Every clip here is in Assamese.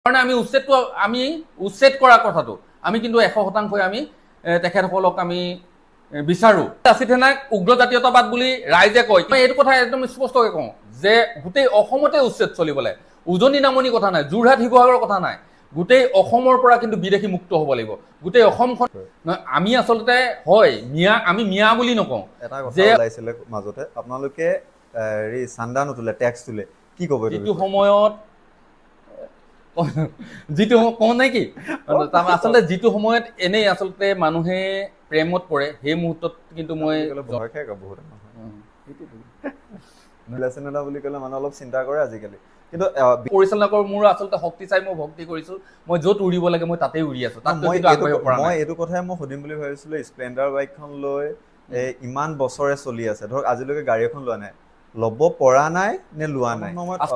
কাৰণে আমি উচ্ছেদ কৰাৰ কথাটো আমি কিন্তু 100% আমি তেখেতসকলক আমি বিচাৰো। লাচিত সেনাক উগ্ৰ জাতীয়তাবাদ বুলি ৰাইজে কয়। মই এইটো কথা একদম স্পষ্টকৈ কওঁ যে গোটেই অসমতে উচ্ছেদ চলিবলৈ, উজনি নামনি কথা নাই, যোৰহাট শিৱসাগৰৰ কথা নাই, গোটেই অসমৰ পৰা কিন্তু বিদেশী মুক্ত হ'ব লাগিব। গোটেই অসমখন আমি আচলতে হয় আমি মিয়া বুলি নকওঁ। এটা কথা ওলাইছিলে মাজতে আপোনালোকে চান্দা নোতোলে, টেক্স তোলে, কি ক'ব? যিটো সময়ত যিটো কওঁ নাই কি আচলতে যিটো সময়ত এনেই আচলতে মানুহে প্ৰেমত পৰে সেই মুহূৰ্তত কিন্তু মই ভয় খাই বহুত বুলি ক'লে মানুহ অলপ চিন্তা কৰে আজিকালি। কিন্তু পৰিচালনা কৰোঁ, মোৰ আচলতে শক্তি চাই মই ভক্তি কৰিছোঁ, মই য'ত উৰিব লাগে মই তাতেই উৰি আছোঁ। মই এইটো কথাই মই সুধিম বুলি ভাবিছিলোঁ, স্প্লেণ্ডাৰ বাইকখন লৈ ইমান বছৰে চলি আছে, ধৰক আজিলৈকে গাড়ী এখন লোৱা নাই, ল'ব পৰা নাই নে লোৱা নাই?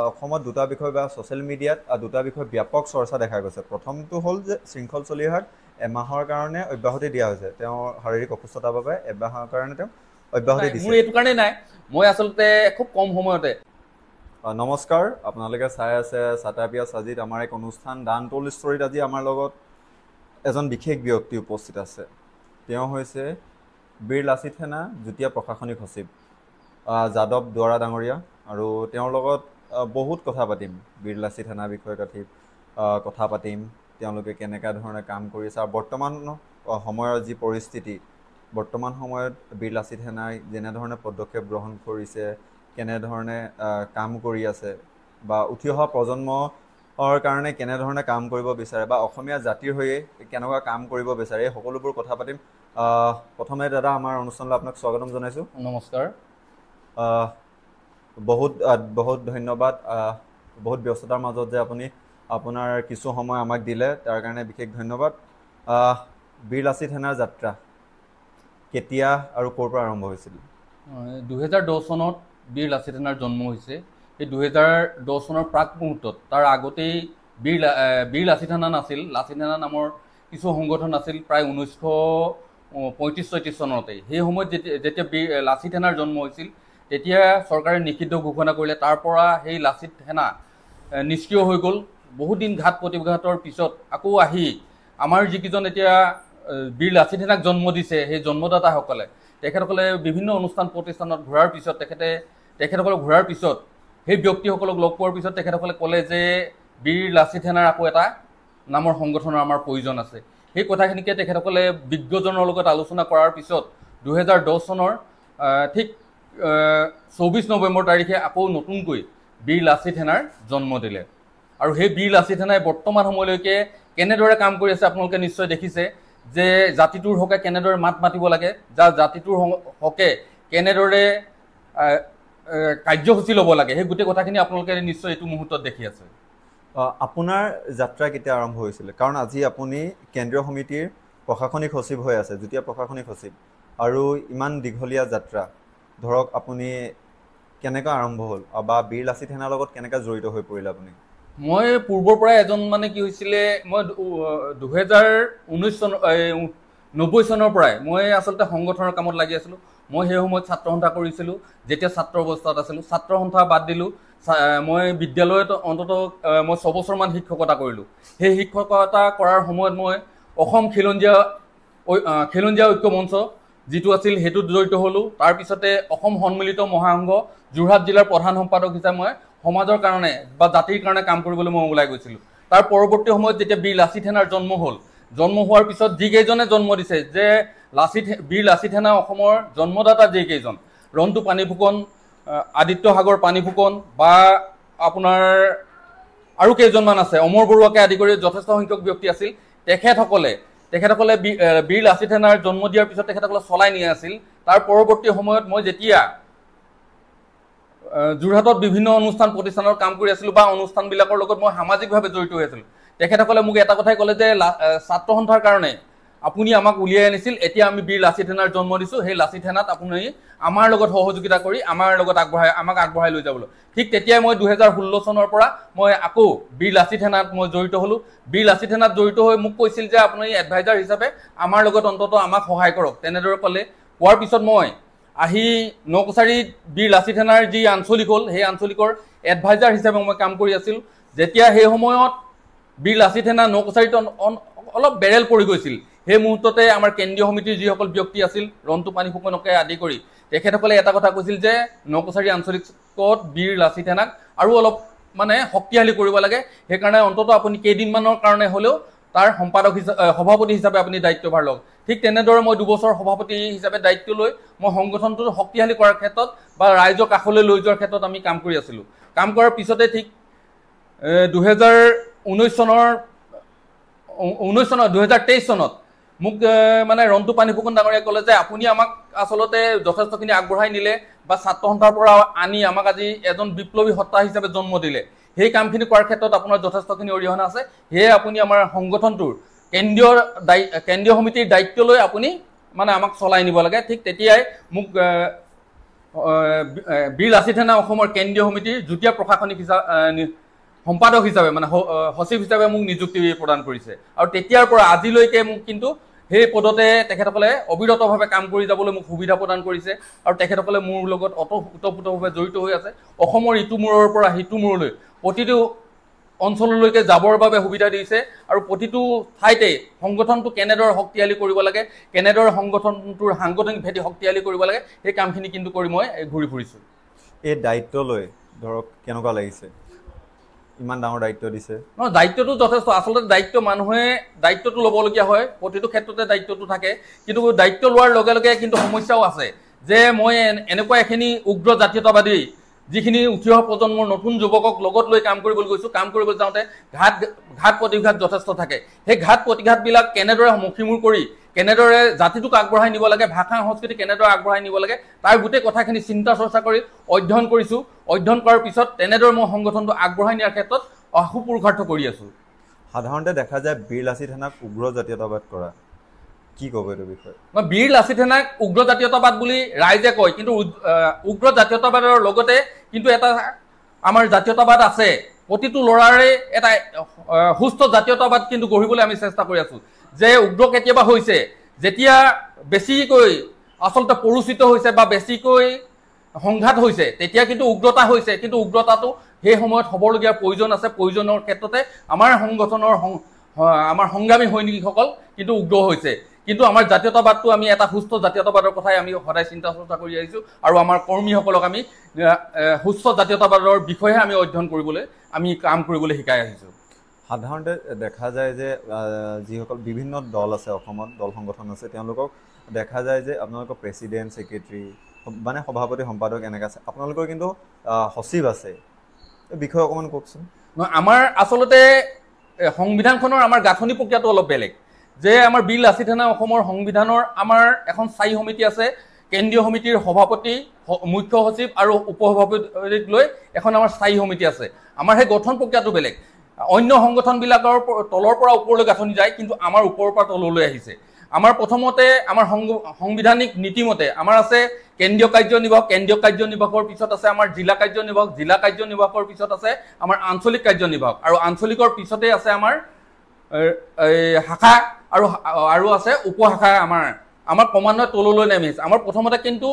অসমত দুটা বিষয় বা ছ'চিয়েল মিডিয়াত দুটা বিষয় ব্যাপক চৰ্চা দেখা গৈছে। প্ৰথমটো হ'ল যে শৃংখল চলিহাক এমাহৰ কাৰণে অব্যাহতি দিয়া হৈছে, তেওঁৰ শাৰীৰিক অসুস্থতাৰ বাবে এমাহৰ কাৰণে তেওঁ অব্যাহতি দিছে। মোৰ এইটো কাৰণে নাই, মই আচলতে খুব কম সময়তে। নমস্কাৰ, আপোনালোকে চাই আছে চাটাপিয়া সাজিত আমাৰ এক অনুষ্ঠান দ্য আনটোল্ড ষ্টৰীত। আজি আমাৰ লগত এজন বিশেষ ব্যক্তি উপস্থিত আছে। তেওঁ হৈছে বীৰ লাচিত সেনা যুটীয়া প্ৰশাসনিক সচিব যাদৱ দুৱৰা ডাঙৰীয়া, আৰু তেওঁৰ লগত বহুত কথা পাতিম। বীৰ লাচিত সেনাৰ বিষয়ে কথা পাতিম, তেওঁলোকে কেনেকুৱা ধৰণে কাম কৰিছে, আৰু বৰ্তমান সময়ৰ যি পৰিস্থিতি, বৰ্তমান সময়ত বীৰ লাচিত সেনাই যেনেধৰণে পদক্ষেপ গ্ৰহণ কৰিছে, কেনেধৰণে কাম কৰি আছে, বা উঠি অহা প্ৰজন্মৰ কাৰণে কেনেধৰণে কাম কৰিব বিচাৰে, বা অসমীয়া জাতিৰ হৈয়ে কেনেকুৱা কাম কৰিব বিচাৰে, এই সকলোবোৰ কথা পাতিম। প্ৰথমে দাদা আমাৰ অনুষ্ঠানলৈ আপোনাক স্বাগতম জনাইছোঁ। নমস্কাৰ। বহুত ধন্যবাদ। বহুত ব্যস্ততাৰ মাজত যে আপুনি আপোনাৰ কিছু সময় আমাক দিলে, তাৰ কাৰণে বিশেষ ধন্যবাদ। বীৰ লাচিত সেনাৰ যাত্ৰা কেতিয়া আৰু ক'ৰ পৰা আৰম্ভ হৈছিল? 2010 চনত বীৰ লাচিত সেনাৰ জন্ম হৈছে। সেই 2010 চনৰ প্ৰাক মুহূৰ্তত, তাৰ আগতেই বীৰ লাচিত সেনা নাছিল, লাচিত সেনা নামৰ কিছু সংগঠন আছিল প্ৰায় 1935-36 চনতেই। সেই সময়ত যেতিয়া লাচিত সেনাৰ জন্ম হৈছিল, তেতিয়া চৰকাৰে নিষিদ্ধ ঘোষণা কৰিলে। তাৰ পৰা সেই লাচিত সেনা নিষ্ক্ৰিয় হৈ গ'ল। বহুত দিন ঘাত প্ৰতিঘাতৰ পিছত আকৌ আহি আমাৰ যিকেইজন এতিয়া বীৰ লাচিত সেনাক জন্ম দিছে, সেই জন্মদাতাসকলে তেখেতসকলে বিভিন্ন অনুষ্ঠান প্ৰতিষ্ঠানত ঘূৰাৰ পিছত তেখেতসকলক ঘূৰাৰ পিছত সেই ব্যক্তিসকলক লগ পোৱাৰ পিছত তেখেতসকলে ক'লে যে বীৰ লাচিত সেনাৰ আকৌ এটা নামৰ সংগঠনৰ আমাৰ প্ৰয়োজন আছে। সেই কথাখিনিকে তেখেতসকলে বিজ্ঞজনৰ লগত আলোচনা কৰাৰ পিছত 2010 চনৰ ঠিক 24 নৱেম্বৰ তাৰিখে আকৌ নতুনকৈ বীৰ লাচিত সেনাৰ জন্ম দিলে। আৰু সেই বীৰ লাচিত সেনাই বৰ্তমান সময়লৈকে কেনেদৰে কাম কৰি আছে আপোনালোকে নিশ্চয় দেখিছে, যে জাতিটোৰ হকে কেনেদৰে মাত মাতিব লাগে, জাতিটোৰ হকে কেনেদৰে কাৰ্যসূচী ল'ব লাগে, সেই গোটেই কথাখিনি আপোনালোকে নিশ্চয় এইটো মুহূৰ্তত দেখি আছে। আপোনাৰ যাত্ৰা কেতিয়া আৰম্ভ হৈছিলে? কাৰণ আজি আপুনি কেন্দ্ৰীয় সমিতিৰ প্ৰশাসনিক সচিব হৈ আছে, যুটীয়া প্ৰশাসনিক সচিব, আৰু ইমান দীঘলীয়া যাত্ৰা, ধৰক আপুনি কেনেকৈ আৰম্ভ হ'ল, বা বীৰ লাচিত সেনাৰ লগত কেনেকৈ জড়িত হৈ পৰিলে আপুনি? মই পূৰ্বৰ পৰাই এজন কি হৈছিলে, মই 2090 চনৰ পৰাই মই আচলতে সংগঠনৰ কামত লাগি আছিলোঁ। মই সেই সময়ত ছাত্ৰ সন্থা কৰিছিলোঁ, যেতিয়া ছাত্ৰ অৱস্থাত আছিলোঁ। ছাত্ৰ সন্থা বাদ দিলোঁ, মই বিদ্যালয়ত অন্ততঃ মই 6 বছৰমান শিক্ষকতা কৰিলোঁ। সেই শিক্ষকতা কৰাৰ সময়ত মই অসম খিলঞ্জীয়া ঐক্য মঞ্চ যিটো আছিল সেইটোত জড়িত হ'লোঁ। তাৰপিছতে অসম সন্মিলিত মহাসংঘ যোৰহাট জিলাৰ প্ৰধান সম্পাদক হিচাপে মই সমাজৰ কাৰণে বা জাতিৰ কাৰণে কাম কৰিবলৈ মই ওলাই গৈছিলোঁ। তাৰ পৰৱৰ্তী সময়ত যেতিয়া বীৰ লাচিত সেনাৰ জন্ম হ'ল, জন্ম হোৱাৰ পিছত যিকেইজনে জন্ম দিছে, যে বীৰ লাচিত সেনা অসমৰ জন্মদাতা যিকেইজন, ৰন্টু পানী ফুকন, আদিত্য সাগৰ পানী ফুকন, বা আপোনাৰ আৰু কেইজনমান আছে, অমৰ বৰুৱাকে আদি কৰি যথেষ্ট সংখ্যক ব্যক্তি আছিল। তেখেতসকলে বীৰ লাচিত সেনাৰ জন্ম দিয়াৰ পিছত তেখেতসকলে চলাই নিয়া আছিল। তাৰ পৰৱৰ্তী সময়ত মই যেতিয়া যোৰহাটত বিভিন্ন অনুষ্ঠান প্ৰতিষ্ঠানৰ কাম কৰি আছিলোঁ, বা অনুষ্ঠানবিলাকৰ লগত মই সামাজিকভাৱে জড়িত হৈ আছিলোঁ, তেখেতসকলে মোক এটা কথাই ক'লে যে ছাত্ৰ সন্থাৰ কাৰণে আপুনি আমাক উলিয়াই আনিছিল, এতিয়া আমি বীৰ লাচিত সেনাৰ জন্ম দিছোঁ, সেই লাচিত সেনাত আপুনি আমাৰ লগত সহযোগিতা কৰি আমাৰ লগত আমাক আগবঢ়াই লৈ যাবলৈ। ঠিক তেতিয়াই মই 2016 চনৰ পৰা মই আকৌ বীৰ লাচিত সেনাত মই জড়িত হ'লোঁ। বীৰ লাচিত সেনাত জড়িত হৈ মোক কৈছিল যে আপুনি এডভাইজাৰ হিচাপে আমাৰ লগত অন্ততঃ আমাক সহায় কৰক, তেনেদৰে ক'লে। কোৱাৰ পিছত মই আহি নকছাৰীত বীৰ লাচিত সেনাৰ যি আঞ্চলিক হ'ল, সেই আঞ্চলিকৰ এডভাইজাৰ হিচাপে মই কাম কৰি আছিলোঁ। যেতিয়া সেই সময়ত বীৰ লাচিত সেনা নৌকচাৰীত অলপ বেৰেল পৰি গৈছিল। সেই মুহূৰ্ততে আমাৰ কেন্দ্ৰীয় সমিতিৰ যিসকল ব্যক্তি আছিল, ৰন্তু পানী ফুকনকে আদি কৰি, তেখেতসকলে এটা কথা কৈছিল যে নৌকচাৰী আঞ্চলিকত বীৰ লাচিত সেনাক আৰু অলপ মানে শক্তিশালী কৰিব লাগে, সেইকাৰণে অন্ততঃ আপুনি কেইদিনমানৰ কাৰণে হ'লেও তাৰ সম্পাদক সভাপতি হিচাপে আপুনি দায়িত্বভাৰ লওক। ঠিক তেনেদৰে মই 2 বছৰ সভাপতি হিচাপে দায়িত্ব লৈ মই সংগঠনটো শক্তিশালী কৰাৰ ক্ষেত্ৰত বা ৰাইজক কাষলৈ লৈ যোৱাৰ ক্ষেত্ৰত আমি কাম কৰি আছিলোঁ। কাম কৰাৰ পিছতে ঠিক 2023 চনত মোক মানে ৰন্তু পানী ফুকন ডাঙৰীয়াই ক'লে যে আপুনি আমাক আচলতে যথেষ্টখিনি আগবঢ়াই নিলে বা ছাত্ৰ সন্থাৰ পৰা আনি আমাক আজি এজন বিপ্লৱী সত্তা হিচাপে জন্ম দিলে। সেই কামখিনি কৰাৰ ক্ষেত্ৰত আপোনাৰ যথেষ্টখিনি অৰিহণা আছে, সেয়ে আপুনি আমাৰ সংগঠনটোৰ কেন্দ্ৰীয় সমিতিৰ দায়িত্ব লৈ আপুনি মানে আমাক চলাই নিব লাগে। ঠিক তেতিয়াই মোক বীৰ লাচিত সেনা অসমৰ কেন্দ্ৰীয় সমিতিৰ যুটীয়া প্ৰশাসনিক সম্পাদক হিচাপে মানে সচিব হিচাপে মোক নিযুক্তি প্ৰদান কৰিছে। আৰু তেতিয়াৰ পৰা আজিলৈকে মোক কিন্তু সেই পদতে তেখেতসকলে অবিৰতভাৱে কাম কৰি যাবলৈ মোক সুবিধা প্ৰদান কৰিছে। আৰু তেখেতসকলে মোৰ লগত ওতঃপ্ৰোতভাৱে জড়িত হৈ আছে। অসমৰ ইটো মূৰৰ পৰা সিটো মূৰলৈ প্ৰতিটো অঞ্চললৈকে যাবৰ বাবে সুবিধা দিছে। আৰু প্ৰতিটো ঠাইতে সংগঠনটো কেনেদৰে শক্তিশালী কৰিব লাগে, কেনেদৰে সংগঠনটোৰ সাংগঠনিক ভেটি শক্তিশালী কৰিব লাগে, সেই কামখিনি কিন্তু কৰি মই ঘূৰি ফুৰিছোঁ। এই দায়িত্ব লৈ ধৰক কেনেকুৱা লাগিছে? ইমান ডাঙৰ দায়িত্ব দিছে। দায়িত্বটো যথেষ্ট। আচলতে মানুহে দায়িত্বটো ল'বলগীয়া হয়, প্ৰতিটো ক্ষেত্ৰতে দায়িত্বটো থাকে, কিন্তু দায়িত্ব লোৱাৰ লগে লগে কিন্তু সমস্যাও আছে যে মই এনেকুৱা এখিনি উগ্ৰ জাতীয়তাবাদী যিখিনি উঠি অহা প্ৰজন্মৰ নতুন যুৱকক লগত লৈ কাম কৰিবলৈ গৈছোঁ, কাম কৰিবলৈ যাওঁতে ঘাট প্ৰতিঘাত যথেষ্ট থাকে। সেই ঘাট প্ৰতিঘাতবিলাক কেনেদৰে মুখিমূৰ কৰি কেনেদৰে জাতিটোক আগবঢ়াই নিব লাগে, ভাষা সংস্কৃতি কেনেদৰে আগবঢ়াই নিব লাগে, তাৰ গোটেই কথাখিনি চিন্তা চৰ্চা কৰি অধ্যয়ন কৰিছোঁ। অধ্যয়ন কৰাৰ পিছত তেনেদৰে মই সংগঠনটো আগবঢ়াই নিয়াৰ ক্ষেত্ৰত সুপুৰুষাৰ্থ কৰি আছোঁ। সাধাৰণতে দেখা যায় বীৰ লাচিত সেনাক উগ্ৰ জাতীয়তাবাদ কৰা, কি ক'ব এইটো বিষয়ে? বীৰ লাচিত সেনাক উগ্ৰ জাতীয়তাবাদ বুলি ৰাইজে কয়, কিন্তু উগ্ৰ জাতীয়তাবাদৰ লগতে কিন্তু এটা আমাৰ জাতীয়তাবাদ আছে। প্ৰতিটো ল'ৰাৰে এটা সুস্থ জাতীয়তাবাদ কিন্তু গঢ়িবলৈ আমি চেষ্টা কৰি আছোঁ। যে উগ্ৰ কেতিয়াবা হৈছে যেতিয়া বেছিকৈ আচলতে পৰুচিত হৈছে বা বেছিকৈ সংঘাত হৈছে, তেতিয়া কিন্তু উগ্ৰতা হৈছে, কিন্তু উগ্ৰতাটো সেই সময়ত হ'বলগীয়া প্ৰয়োজন আছে। প্ৰয়োজনৰ ক্ষেত্ৰতে আমাৰ সংগঠনৰ আমাৰ সংগ্ৰামী সৈনিকসকল কিন্তু উগ্ৰ হৈছে। কিন্তু আমাৰ জাতীয়তাবাদটো আমি এটা সুস্থ জাতীয়তাবাদৰ কথাই আমি সদায় চিন্তা চৰ্চা কৰি আহিছোঁ। আৰু আমাৰ কৰ্মীসকলক আমি সুস্থ জাতীয়তাবাদৰ বিষয়ে আমি অধ্যয়ন কৰিবলৈ আমি কাম কৰিবলৈ শিকাই আহিছোঁ। সাধাৰণতে দেখা যায় যে যিসকল বিভিন্ন দল আছে অসমত, দল সংগঠন আছে, তেওঁলোকক দেখা যায় যে আপোনালোকৰ প্ৰেচিডেণ্ট, ছেক্ৰেটাৰী মানে সভাপতি সম্পাদক এনেকৈ আছে, আপোনালোকৰ কিন্তু সচিব আছে। এই বিষয়ে অকণমান কওকচোন। আমাৰ আচলতে সংবিধানখনৰ আমাৰ গাঁথনি প্ৰক্ৰিয়াটো অলপ বেলেগ। যে আমাৰ বীৰ লাচিত সেনা অসমৰ সংবিধানৰ আমাৰ এখন স্থায়ী সমিতি আছে, কেন্দ্ৰীয় সমিতিৰ সভাপতি, মুখ্য সচিব আৰু উপসভাপতিক লৈ এখন আমাৰ স্থায়ী সমিতি আছে। আমাৰ সেই গঠন প্ৰক্ৰিয়াটো বেলেগ। অন্য সংগঠনবিলাকৰ তলৰ পৰা ওপৰলৈ গাঁথনি যায়, কিন্তু আমাৰ ওপৰৰ পৰা তললৈ আহিছে। আমাৰ প্ৰথমতে আমাৰ সাংবিধানিক নীতিমতে আমাৰ আছে কেন্দ্ৰীয় কাৰ্যনিৰ্বাহক, কেন্দ্ৰীয় কাৰ্যনিৰ্বাহকৰ পিছত আছে আমাৰ জিলা কাৰ্যনিৰ্বাহক, জিলা কাৰ্যনিৰ্বাহকৰ পিছত আছে আমাৰ আঞ্চলিক কাৰ্যনিৰ্বাহক, আৰু আঞ্চলিকৰ পিছতে আছে আমাৰ শাখা আৰু আছে উপশাখা। আমাৰ ক্ৰমান্বয়ে তললৈ নামি আছে। আমাৰ প্ৰথমতে কিন্তু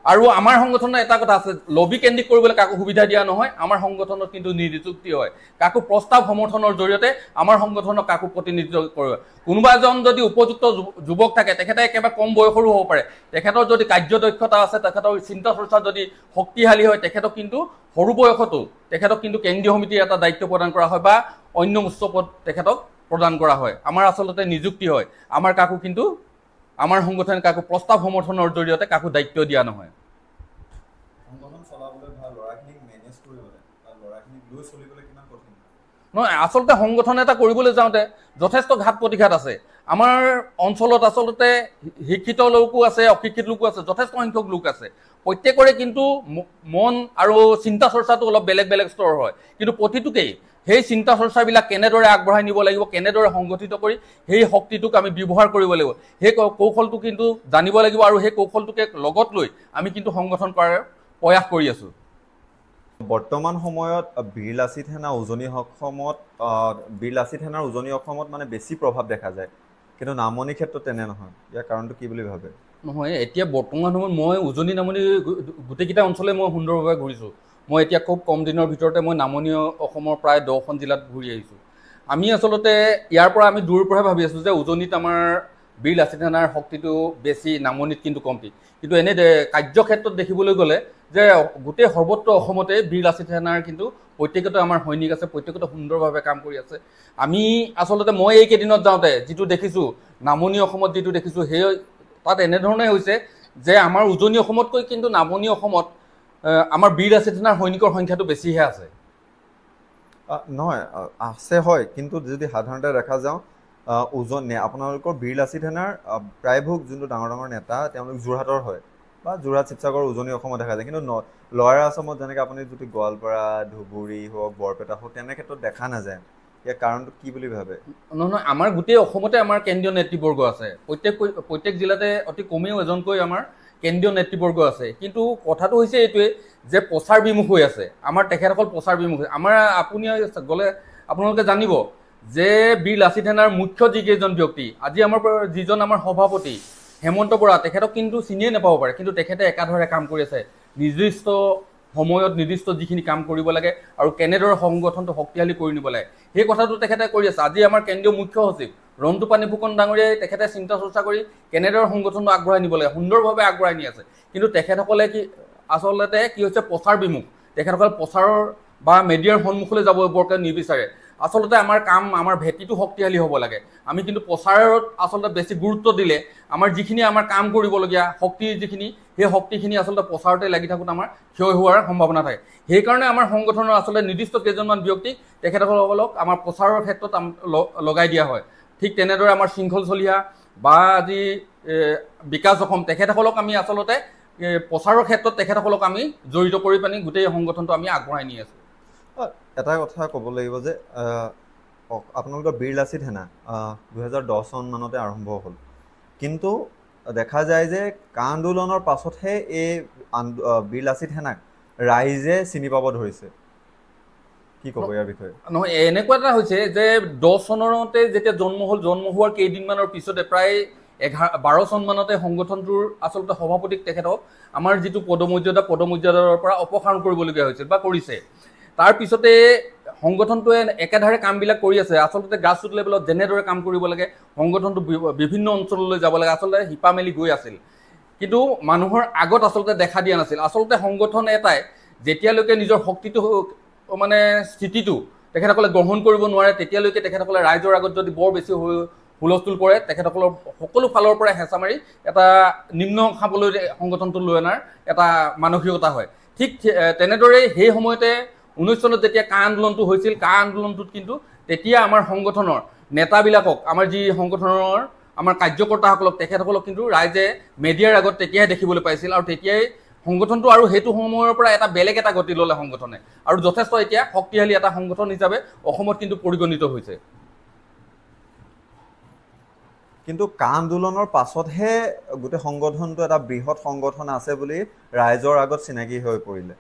আৰু আমাৰ সংগঠনৰ এটা কথা আছে, লবি কেন্দ্ৰিক কৰিবলৈ কাকো সুবিধা দিয়া নহয়। আমাৰ সংগঠনত কিন্তু নিযুক্তি হয়, কাকো প্ৰস্তাৱ সমৰ্থনৰ জৰিয়তে আমাৰ সংগঠনক কাকো প্ৰতিনিধিত্ব কৰে। কোনোবা এজন যদি উপযুক্ত যুৱক থাকে, তেখেতে একেবাৰে কম বয়সৰো হ'ব পাৰে, তেখেতৰ যদি কাৰ্যদক্ষতা আছে, তেখেতৰ চিন্তা চৰ্চা যদি শক্তিশালী হয়, তেখেতক কিন্তু সৰু বয়সতো তেখেতক কিন্তু কেন্দ্ৰীয় সমিতিৰ এটা দায়িত্ব প্ৰদান কৰা হয় বা অন্য উচ্চ পদ তেখেতক প্ৰদান কৰা হয়। আমাৰ আচলতে নিযুক্তি হয়। আমাৰ কাকো কিন্তু আমাৰ সংগঠনে কাকো প্ৰস্তাৱ সমৰ্থনৰ জৰিয়তে কাকো দায়িত্ব দিয়া নহয়। নহয়, আচলতে সংগঠন এটা কৰিবলৈ যাওঁতে যথেষ্ট ঘাট প্ৰতিঘাত আছে। আমাৰ অঞ্চলত আচলতে শিক্ষিত লোকো আছে, অশিক্ষিত লোকো আছে, যথেষ্ট সংখ্যক লোক আছে। প্ৰত্যেকৰে কিন্তু মন আৰু চিন্তা চৰ্চাটো অলপ বেলেগ বেলেগ স্তৰ হয়, কিন্তু প্ৰতিটোকেই সেই চিন্তা চৰ্চাবিলাক কেনেদৰে আগবঢ়াই নিব লাগিব, কেনেদৰে সংগঠিত কৰি সেই শক্তিটোক আমি ব্যৱহাৰ কৰিব লাগিব, সেই কৌশলটো কিন্তু জানিব লাগিব। আৰু সেই কৌশলটোকে লগত লৈ আমি কিন্তু সংগঠন কৰাৰ প্ৰয়াস কৰি আছোঁ। বৰ্তমান সময়ত বীৰ লাচিত সেনা উজনি অসমত মানে বেছি প্ৰভাৱ দেখা যায়, কিন্তু নামনি ক্ষেত্ৰত তেনে নহয়। ইয়াৰ কাৰণটো কি বুলি ভাবে? নহয়, এতিয়া বৰ্তমান সময়ত মই উজনি নামনি গোটেইকেইটা অঞ্চলে মই সুন্দৰভাৱে ঘূৰিছোঁ। মই এতিয়া খুব কম দিনৰ ভিতৰতে মই নামনি অসমৰ প্ৰায় 10খন জিলাত ঘূৰি আহিছোঁ। আমি আচলতে ইয়াৰ পৰা আমি দূৰৰ পৰাহে ভাবি আছোঁ যে উজনিত আমাৰ বীৰ লাচিত সেনাৰ শক্তিটো বেছি, নামনিত কিন্তু কমটি। কিন্তু এনে কাৰ্যক্ষেত্ৰত দেখিবলৈ গ'লে যে গোটেই সৰ্বত্ৰ অসমতে বীৰ লাচিত সেনাৰ কিন্তু প্ৰত্যেকতে আমাৰ সৈনিক আছে, প্ৰত্যেকতে সুন্দৰভাৱে কাম কৰি আছে। আমি আচলতে মই এইকেইদিনত যাওঁতে যিটো দেখিছোঁ, নামনি অসমত যিটো দেখিছোঁ, সেই তাত এনেধৰণে হৈছে যে আমাৰ উজনি অসমতকৈ কিন্তু নামনি অসমত আমাৰ বীৰ লাচিত সেনাৰ সৈনিকৰ সংখ্যাটো বেছিহে আছে। নহয়, আছে হয়, কিন্তু যদি সাধাৰণতে দেখা যাওঁ উজনি আপোনালোকৰ বীৰ লাচিত সেনাৰ প্ৰায়ভাগ যোনটো ডাঙৰ ডাঙৰ নেতা তেওঁলোক যোৰহাটৰ হয় বা যোৰহাট শিৱসাগৰ উজনি অসমত দেখা যায়। কিন্তু লৱাৰ আছামত যেনেকৈ আপুনি যদি গোৱালপাৰা, ধুবুৰী হওক, বৰপেটা হওক, তেনে ক্ষেত্ৰত দেখা নাযায়। ইয়াৰ কাৰণটো কি বুলি ভাবে? নহয়, আমাৰ গোটেই অসমতে আমাৰ কেন্দ্ৰীয় নেতৃবৰ্গ আছে। প্ৰত্যেক জিলাতে অতি কমেও এজনকৈ আমাৰ কেন্দ্ৰীয় নেতৃবৰ্গ আছে। কিন্তু কথাটো হৈছে এইটোৱে যে প্ৰচাৰ বিমুখ হৈ আছে, আমাৰ তেখেতসকল প্ৰচাৰ বিমুখ। আমাৰ আপুনি গ'লে আপোনালোকে জানিব যে বীৰ লাচিত সেনাৰ মুখ্য যিকেইজন ব্যক্তি, আজি আমাৰ যিজন আমাৰ সভাপতি হেমন্ত বৰা, তেখেতক কিন্তু চিনিয়ে নাপাব পাৰে, কিন্তু তেখেতে একাধাৰে কাম কৰি আছে নিৰ্দিষ্ট সময়ত নিৰ্দিষ্ট যিখিনি কাম কৰিব লাগে আৰু কেনেদৰে সংগঠনটো শক্তিশালী কৰি নিব লাগে সেই কথাটো তেখেতে কৰি আছে। আজি আমাৰ কেন্দ্ৰীয় মুখ্য সচিব ৰন্টু পানী ফুকন ডাঙৰীয়াই তেখেতে চিন্তা চৰ্চা কৰি কেনেদৰে সংগঠনটো আগবঢ়াই নিব লাগে সুন্দৰভাৱে আগবঢ়াই নি আছে। কিন্তু তেখেতসকলে কি আচলতে কি হৈছে প্ৰচাৰ বিমুখ, তেখেতসকলে প্ৰচাৰৰ বা মিডিয়াৰ সন্মুখলৈ যাব বৰকৈ নিবিচাৰে। আচলতে আমাৰ কাম, আমাৰ ভেটিটো শক্তিশালী হ'ব লাগে। আমি কিন্তু প্ৰচাৰত আচলতে বেছি গুৰুত্ব দিলে আমাৰ যিখিনি আমাৰ কাম কৰিবলগীয়া শক্তি যিখিনি, সেই শক্তিখিনি আচলতে প্ৰচাৰতে লাগি থাকোঁতে আমাৰ ক্ষয় হোৱাৰ সম্ভাৱনা থাকে। সেইকাৰণে আমাৰ সংগঠনৰ আচলতে নিৰ্দিষ্ট কেইজনমান ব্যক্তি তেখেতসকলক আমাৰ প্ৰচাৰৰ ক্ষেত্ৰত লগাই দিয়া হয়। ঠিক তেনেদৰে আমাৰ শৃংখল চলিহা বা আজি বিকাশ অসম, তেখেতসকলক আমি আচলতে প্ৰচাৰৰ ক্ষেত্ৰত তেখেতসকলক আমি জড়িত কৰি পানি গোটেই সংগঠনটো আমি আগবঢ়াই নি আছোঁ। এটা কথা ক'ব লাগিব যে আপোনালোকৰ বীৰ লাচিত সেনা 2010 চন মানতে আৰম্ভ হ'ল, কিন্তু দেখা যায় যে কা আন্দোলনৰ পাছতহে এই বীৰ লাচিত সেনাক ৰাইজে চিনি পাব ধৰিছে। কি ক'ব ইয়াৰ বিষয়ে? নহয়, এনেকুৱা এটা হৈছে যে 10 চনতে যেতিয়া জন্ম হ'ল, জন্ম হোৱাৰ কেইদিনমানৰ পিছতে প্ৰায় 12 চন মানতে সংগঠনটোৰ আচলতে সভাপতিক তেখেতক আমাৰ যিটো পদমৰ্যাদাৰ পৰা অপসাৰণ কৰিবলগীয়া হৈছিল বা কৰিছে। তাৰপিছতে সংগঠনটোৱে একেধাৰে কামবিলাক কৰি আছে। আচলতে গ্ৰাছৰুট লেভেলত যেনেদৰে কাম কৰিব লাগে, সংগঠনটো বিভিন্ন অঞ্চললৈ যাব লাগে, আচলতে শিপা মেলি গৈ আছিল, কিন্তু মানুহৰ আগত আচলতে দেখা দিয়া নাছিল। আচলতে সংগঠন এটাই যেতিয়ালৈকে নিজৰ শক্তিটো মানে স্থিতিটো তেখেতসকলে গ্ৰহণ কৰিব নোৱাৰে, তেতিয়ালৈকে তেখেতসকলে ৰাইজৰ আগত যদি বৰ বেছি হুলস্থুল কৰে, তেখেতসকলৰ সকলো ফালৰ পৰা হেঁচা মাৰি এটা নিম্ন খাবলৈ সংগঠনটো লৈ অনাৰ এটা মানসিকতা হয়। ঠিক তেনেদৰেই সেই সময়তে 19 চনত যেতিয়া কা আন্দোলনটো হৈছিল, কা আন্দোলনটোত কিন্তু তেতিয়া আমাৰ সংগঠনৰ নেতাবিলাকক, আমাৰ যি সংগঠনৰ আমাৰ কাৰ্যকৰ্তাসকলক, তেখেতসকলক কিন্তু ৰাইজে মিডিয়াৰ আগত তেতিয়াহে দেখিবলৈ পাইছিল। আৰু তেতিয়াই সংগঠনটো আৰু সেইটো সময়ৰ পৰা এটা বেলেগ এটা গতি ল'লে সংগঠনে, আৰু যথেষ্ট এতিয়া শক্তিশালী এটা সংগঠন হিচাপে অসমত কিন্তু পৰিগণিত হৈছে। কিন্তু কা আন্দোলনৰ পাছতহে গোটেই সংগঠনটো এটা বৃহৎ সংগঠন আছে বুলি ৰাইজৰ আগত চিনাকি হৈ পৰিলে।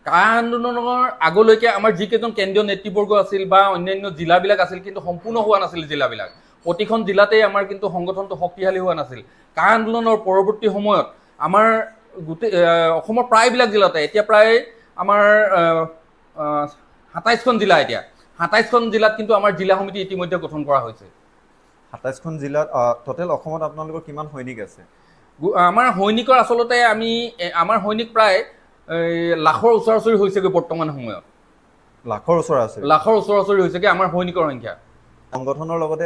কা আন্দোলনৰ আগলৈকে আমাৰ যিকেইজন কেন্দ্ৰীয় নেতৃবৰ্গ আছিল বা অন্যান্য জিলাবিলাক আছিল, কিন্তু সম্পূৰ্ণ হোৱা নাছিল জিলাবিলাক। প্ৰতিখন জিলাতেই আমাৰ কিন্তু সংগঠনটো শক্তিশালী হোৱা নাছিল। কা আন্দোলনৰ পৰৱৰ্তী সময়ত আমাৰ গোটেই অসমৰ প্ৰায়বিলাক জিলাতে এতিয়া প্ৰায় আমাৰ 27খন জিলা, এতিয়া 27খন জিলাত কিন্তু আমাৰ জিলা সমিতি ইতিমধ্যে গঠন কৰা হৈছে। 27খন জিলাত টোটেল অসমত আপোনালোকৰ কিমান সৈনিক আছে? আমাৰ সৈনিকৰ আচলতে আমাৰ সৈনিক প্ৰায় লাখৰ ওচৰা-ওচৰি হৈছেগৈ বৰ্তমান সময়ত। লাখৰ ওচৰা-ওচৰি হৈছেগৈ আমাৰ সৈনিকৰ সংখ্যা। সংগঠনৰ লগতে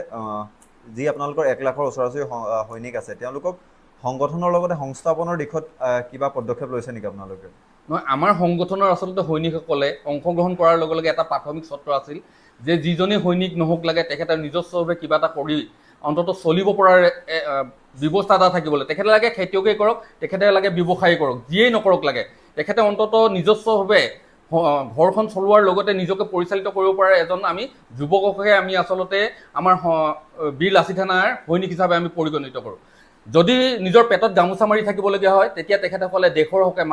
যি আপোনালোকৰ 1 লাখৰ ওচৰা-ওচৰি সৈনিক আছে, তেওঁলোকক সংগঠনৰ লগতে সংস্থাপনৰ দিশত কিবা পদক্ষেপ লৈছে নেকি আপোনালোকে? নহয়, আমাৰ সংগঠনৰ আচলতে সৈনিকসকলে অংশগ্ৰহণ কৰাৰ লগে লগে এটা প্ৰাথমিক চৰ্ত আছিল যে যিজনেই সৈনিক নহওক লাগে, তেখেতে নিজস্বভাৱে কিবা এটা কৰি অন্ততঃ চলিব পৰাৰ ব্যৱস্থা এটা থাকিবলৈ। তেখেতে লাগে খেতিয়কেই কৰক, তেখেতে লাগে ব্যৱসায়ী কৰক, যিয়েই নকৰক লাগে, তেখেতে অন্ততঃ নিজস্বভাৱে ঘৰখন চলোৱাৰ লগতে নিজকে পৰিচালিত কৰিব পৰা এজন আমি যুৱককে আমি আচলতে আমাৰ বীৰ লাচিত সেনাৰ সৈনিক হিচাপে আমি পৰিগণিত কৰোঁ। যদি নিজৰ পেটত গামোচা মাৰি থাকিবলগীয়া হয়, তেতিয়া তেখেতসকলে দেশৰ হকে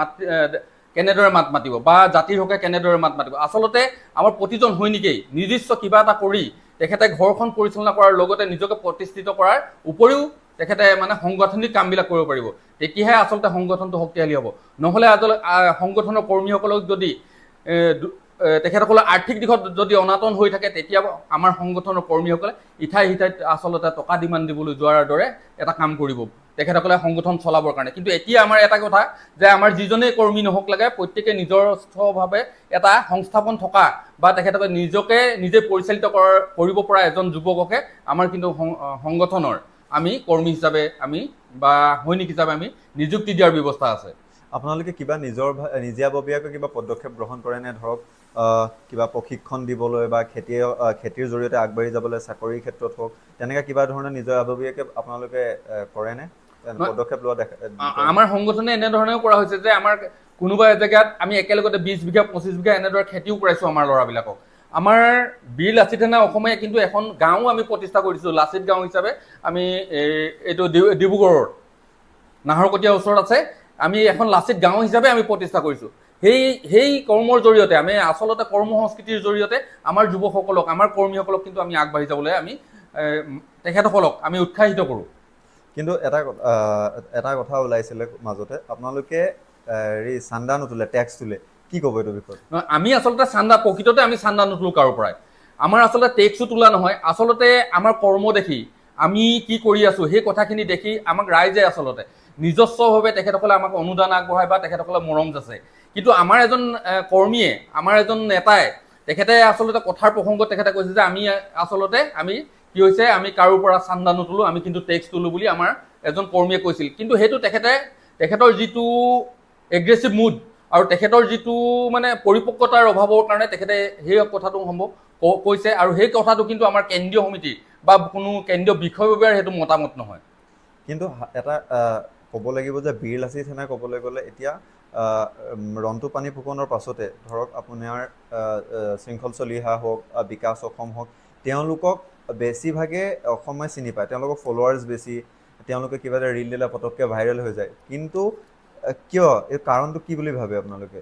কেনেদৰে মাত মাতিব বা জাতিৰ হকে কেনেদৰে মাত মাতিব। আচলতে আমাৰ প্ৰতিজন সৈনিকেই নিৰ্দিষ্ট কিবা এটা কৰি তেখেতে ঘৰখন পৰিচালনা কৰাৰ লগতে নিজকে প্ৰতিষ্ঠিত কৰাৰ উপৰিও তেখেতে মানে সাংগঠনিক কামবিলাক কৰিব পাৰিব। তেতিয়াহে আচলতে সংগঠনটো শক্তিশালী হ'ব। নহ'লে সংগঠনৰ কৰ্মীসকলক যদি তেখেতসকলৰ আৰ্থিক দিশত যদি অনাটন হৈ থাকে তেতিয়া আমাৰ সংগঠনৰ কৰ্মীসকলে ইঠাই সিঠাইত আচলতে টকা ডিমাণ্ড দিবলৈ যোৱাৰ দৰে এটা কাম কৰিব তেখেতসকলে সংগঠন চলাবৰ কাৰণে। কিন্তু এতিয়া আমাৰ এটা কথা যে আমাৰ যিজনেই কৰ্মী নহওক লাগে প্ৰত্যেকে নিজস্বভাৱে এটা সংস্থাপন থকা বা তেখেতসকলে নিজে পৰিচালিত কৰিব পৰা এজন যুৱককে আমাৰ কিন্তু সংগঠনৰ আমি কৰ্মী হিচাপে আমি বা সৈনিক হিচাপে আমি নিযুক্তি দিয়াৰ ব্যৱস্থা আছে। আপোনালোকে কিবা নিজাববীয়াকৈ কিবা পদক্ষেপ গ্ৰহণ কৰে নে? ধৰক কিবা প্ৰশিক্ষণ দিবলৈ বা খেতিৰ জৰিয়তে আগবাঢ়ি যাবলৈ চাকৰিৰ ক্ষেত্ৰত হওক তেনেকৈ কিবা ধৰণৰ নিজাববীয়াকৈ আপোনালোকে কৰেনে পদক্ষেপ লোৱা দেখা? আমাৰ সংগঠনে এনেধৰণেও কৰা হৈছে যে আমাৰ কোনোবা এজেগাত আমি একেলগতে 20 বিঘা 25 বিঘা এনেদৰে খেতিও কৰাইছোঁ আমাৰ ল'ৰাবিলাকক। আমাৰ বীৰ লাচিত সেনা অসমে কিন্তু এখন গাঁও আমি প্ৰতিষ্ঠা কৰিছোঁ লাচিত গাঁও হিচাপে। আমি এইটো ডিব্ৰুগড়ৰ নাহৰকটীয়াৰ ওচৰত আছে, আমি এখন লাচিত গাঁও হিচাপে আমি প্ৰতিষ্ঠা কৰিছোঁ। সেই কৰ্মৰ জৰিয়তে আমি আচলতে কৰ্ম সংস্কৃতিৰ জৰিয়তে আমাৰ যুৱকসকলক আমাৰ কৰ্মীসকলক কিন্তু আমি আগবাঢ়ি যাবলৈ আমি তেখেতসকলক আমি উৎসাহিত কৰোঁ। কিন্তু এটা কথা ওলাইছিলে মাজতে, আপোনালোকে চান্দা নোতোলে, টেক্স তোলে, কি ক'ব এইটো বিষয়ে? আমি আচলতে প্ৰকৃততে আমি চান্দা নোতোলো কাৰো পৰাই। আমাৰ আচলতে টেক্সো তোলা নহয়, আচলতে আমাৰ কৰ্ম দেখি আমি কি কৰি আছোঁ সেই কথাখিনি দেখি আমাক ৰাইজে আচলতে নিজস্বভাৱে তেখেতসকলে আমাক অনুদান আগবঢ়ায় বা তেখেতসকলে মৰম যাচে। কিন্তু আমাৰ এজন কৰ্মীয়ে আমাৰ এজন নেতাই তেখেতে আচলতে কথাৰ প্ৰসংগত তেখেতে কৈছে যে আমি কি হৈছে আমি কাৰোৰ পৰা চান্দা নোতোলো, আমি কিন্তু টেক্স তোলো বুলি আমাৰ এজন কৰ্মীয়ে কৈছিল। কিন্তু সেইটো তেখেতৰ যিটো এগ্ৰেছিভ মুড আৰু তেখেতৰ যিটো মানে পৰিপক্কতাৰ অভাৱৰ কাৰণে তেখেতে সেই কথাটো সম্ভৱ কৈছে। আৰু সেই কথাটো কিন্তু আমাৰ কেন্দ্ৰীয় সমিতি বা কোনো কেন্দ্ৰীয় বিষয়ববীয়াৰ সেইটো মতামত নহয়। কিন্তু এটা ক'ব লাগিব যে বীৰ লাচিত সেনাই ক'বলৈ গ'লে এতিয়া ৰন্টু পানী ফুকনৰ পাছতে ধৰক আপোনাৰ শৃংখল চলিহা হওক বিকাশ অসম হওক, তেওঁলোকক বেছিভাগে অসমে চিনি পায়, তেওঁলোকৰ ফলোৱাৰ্ছ বেছি, তেওঁলোকে কিবা এটা ৰীল দিলে পটককৈ ভাইৰেল হৈ যায়। কিন্তু কিয়, এই কাৰণটো কি বুলি ভাবে আপোনালোকে?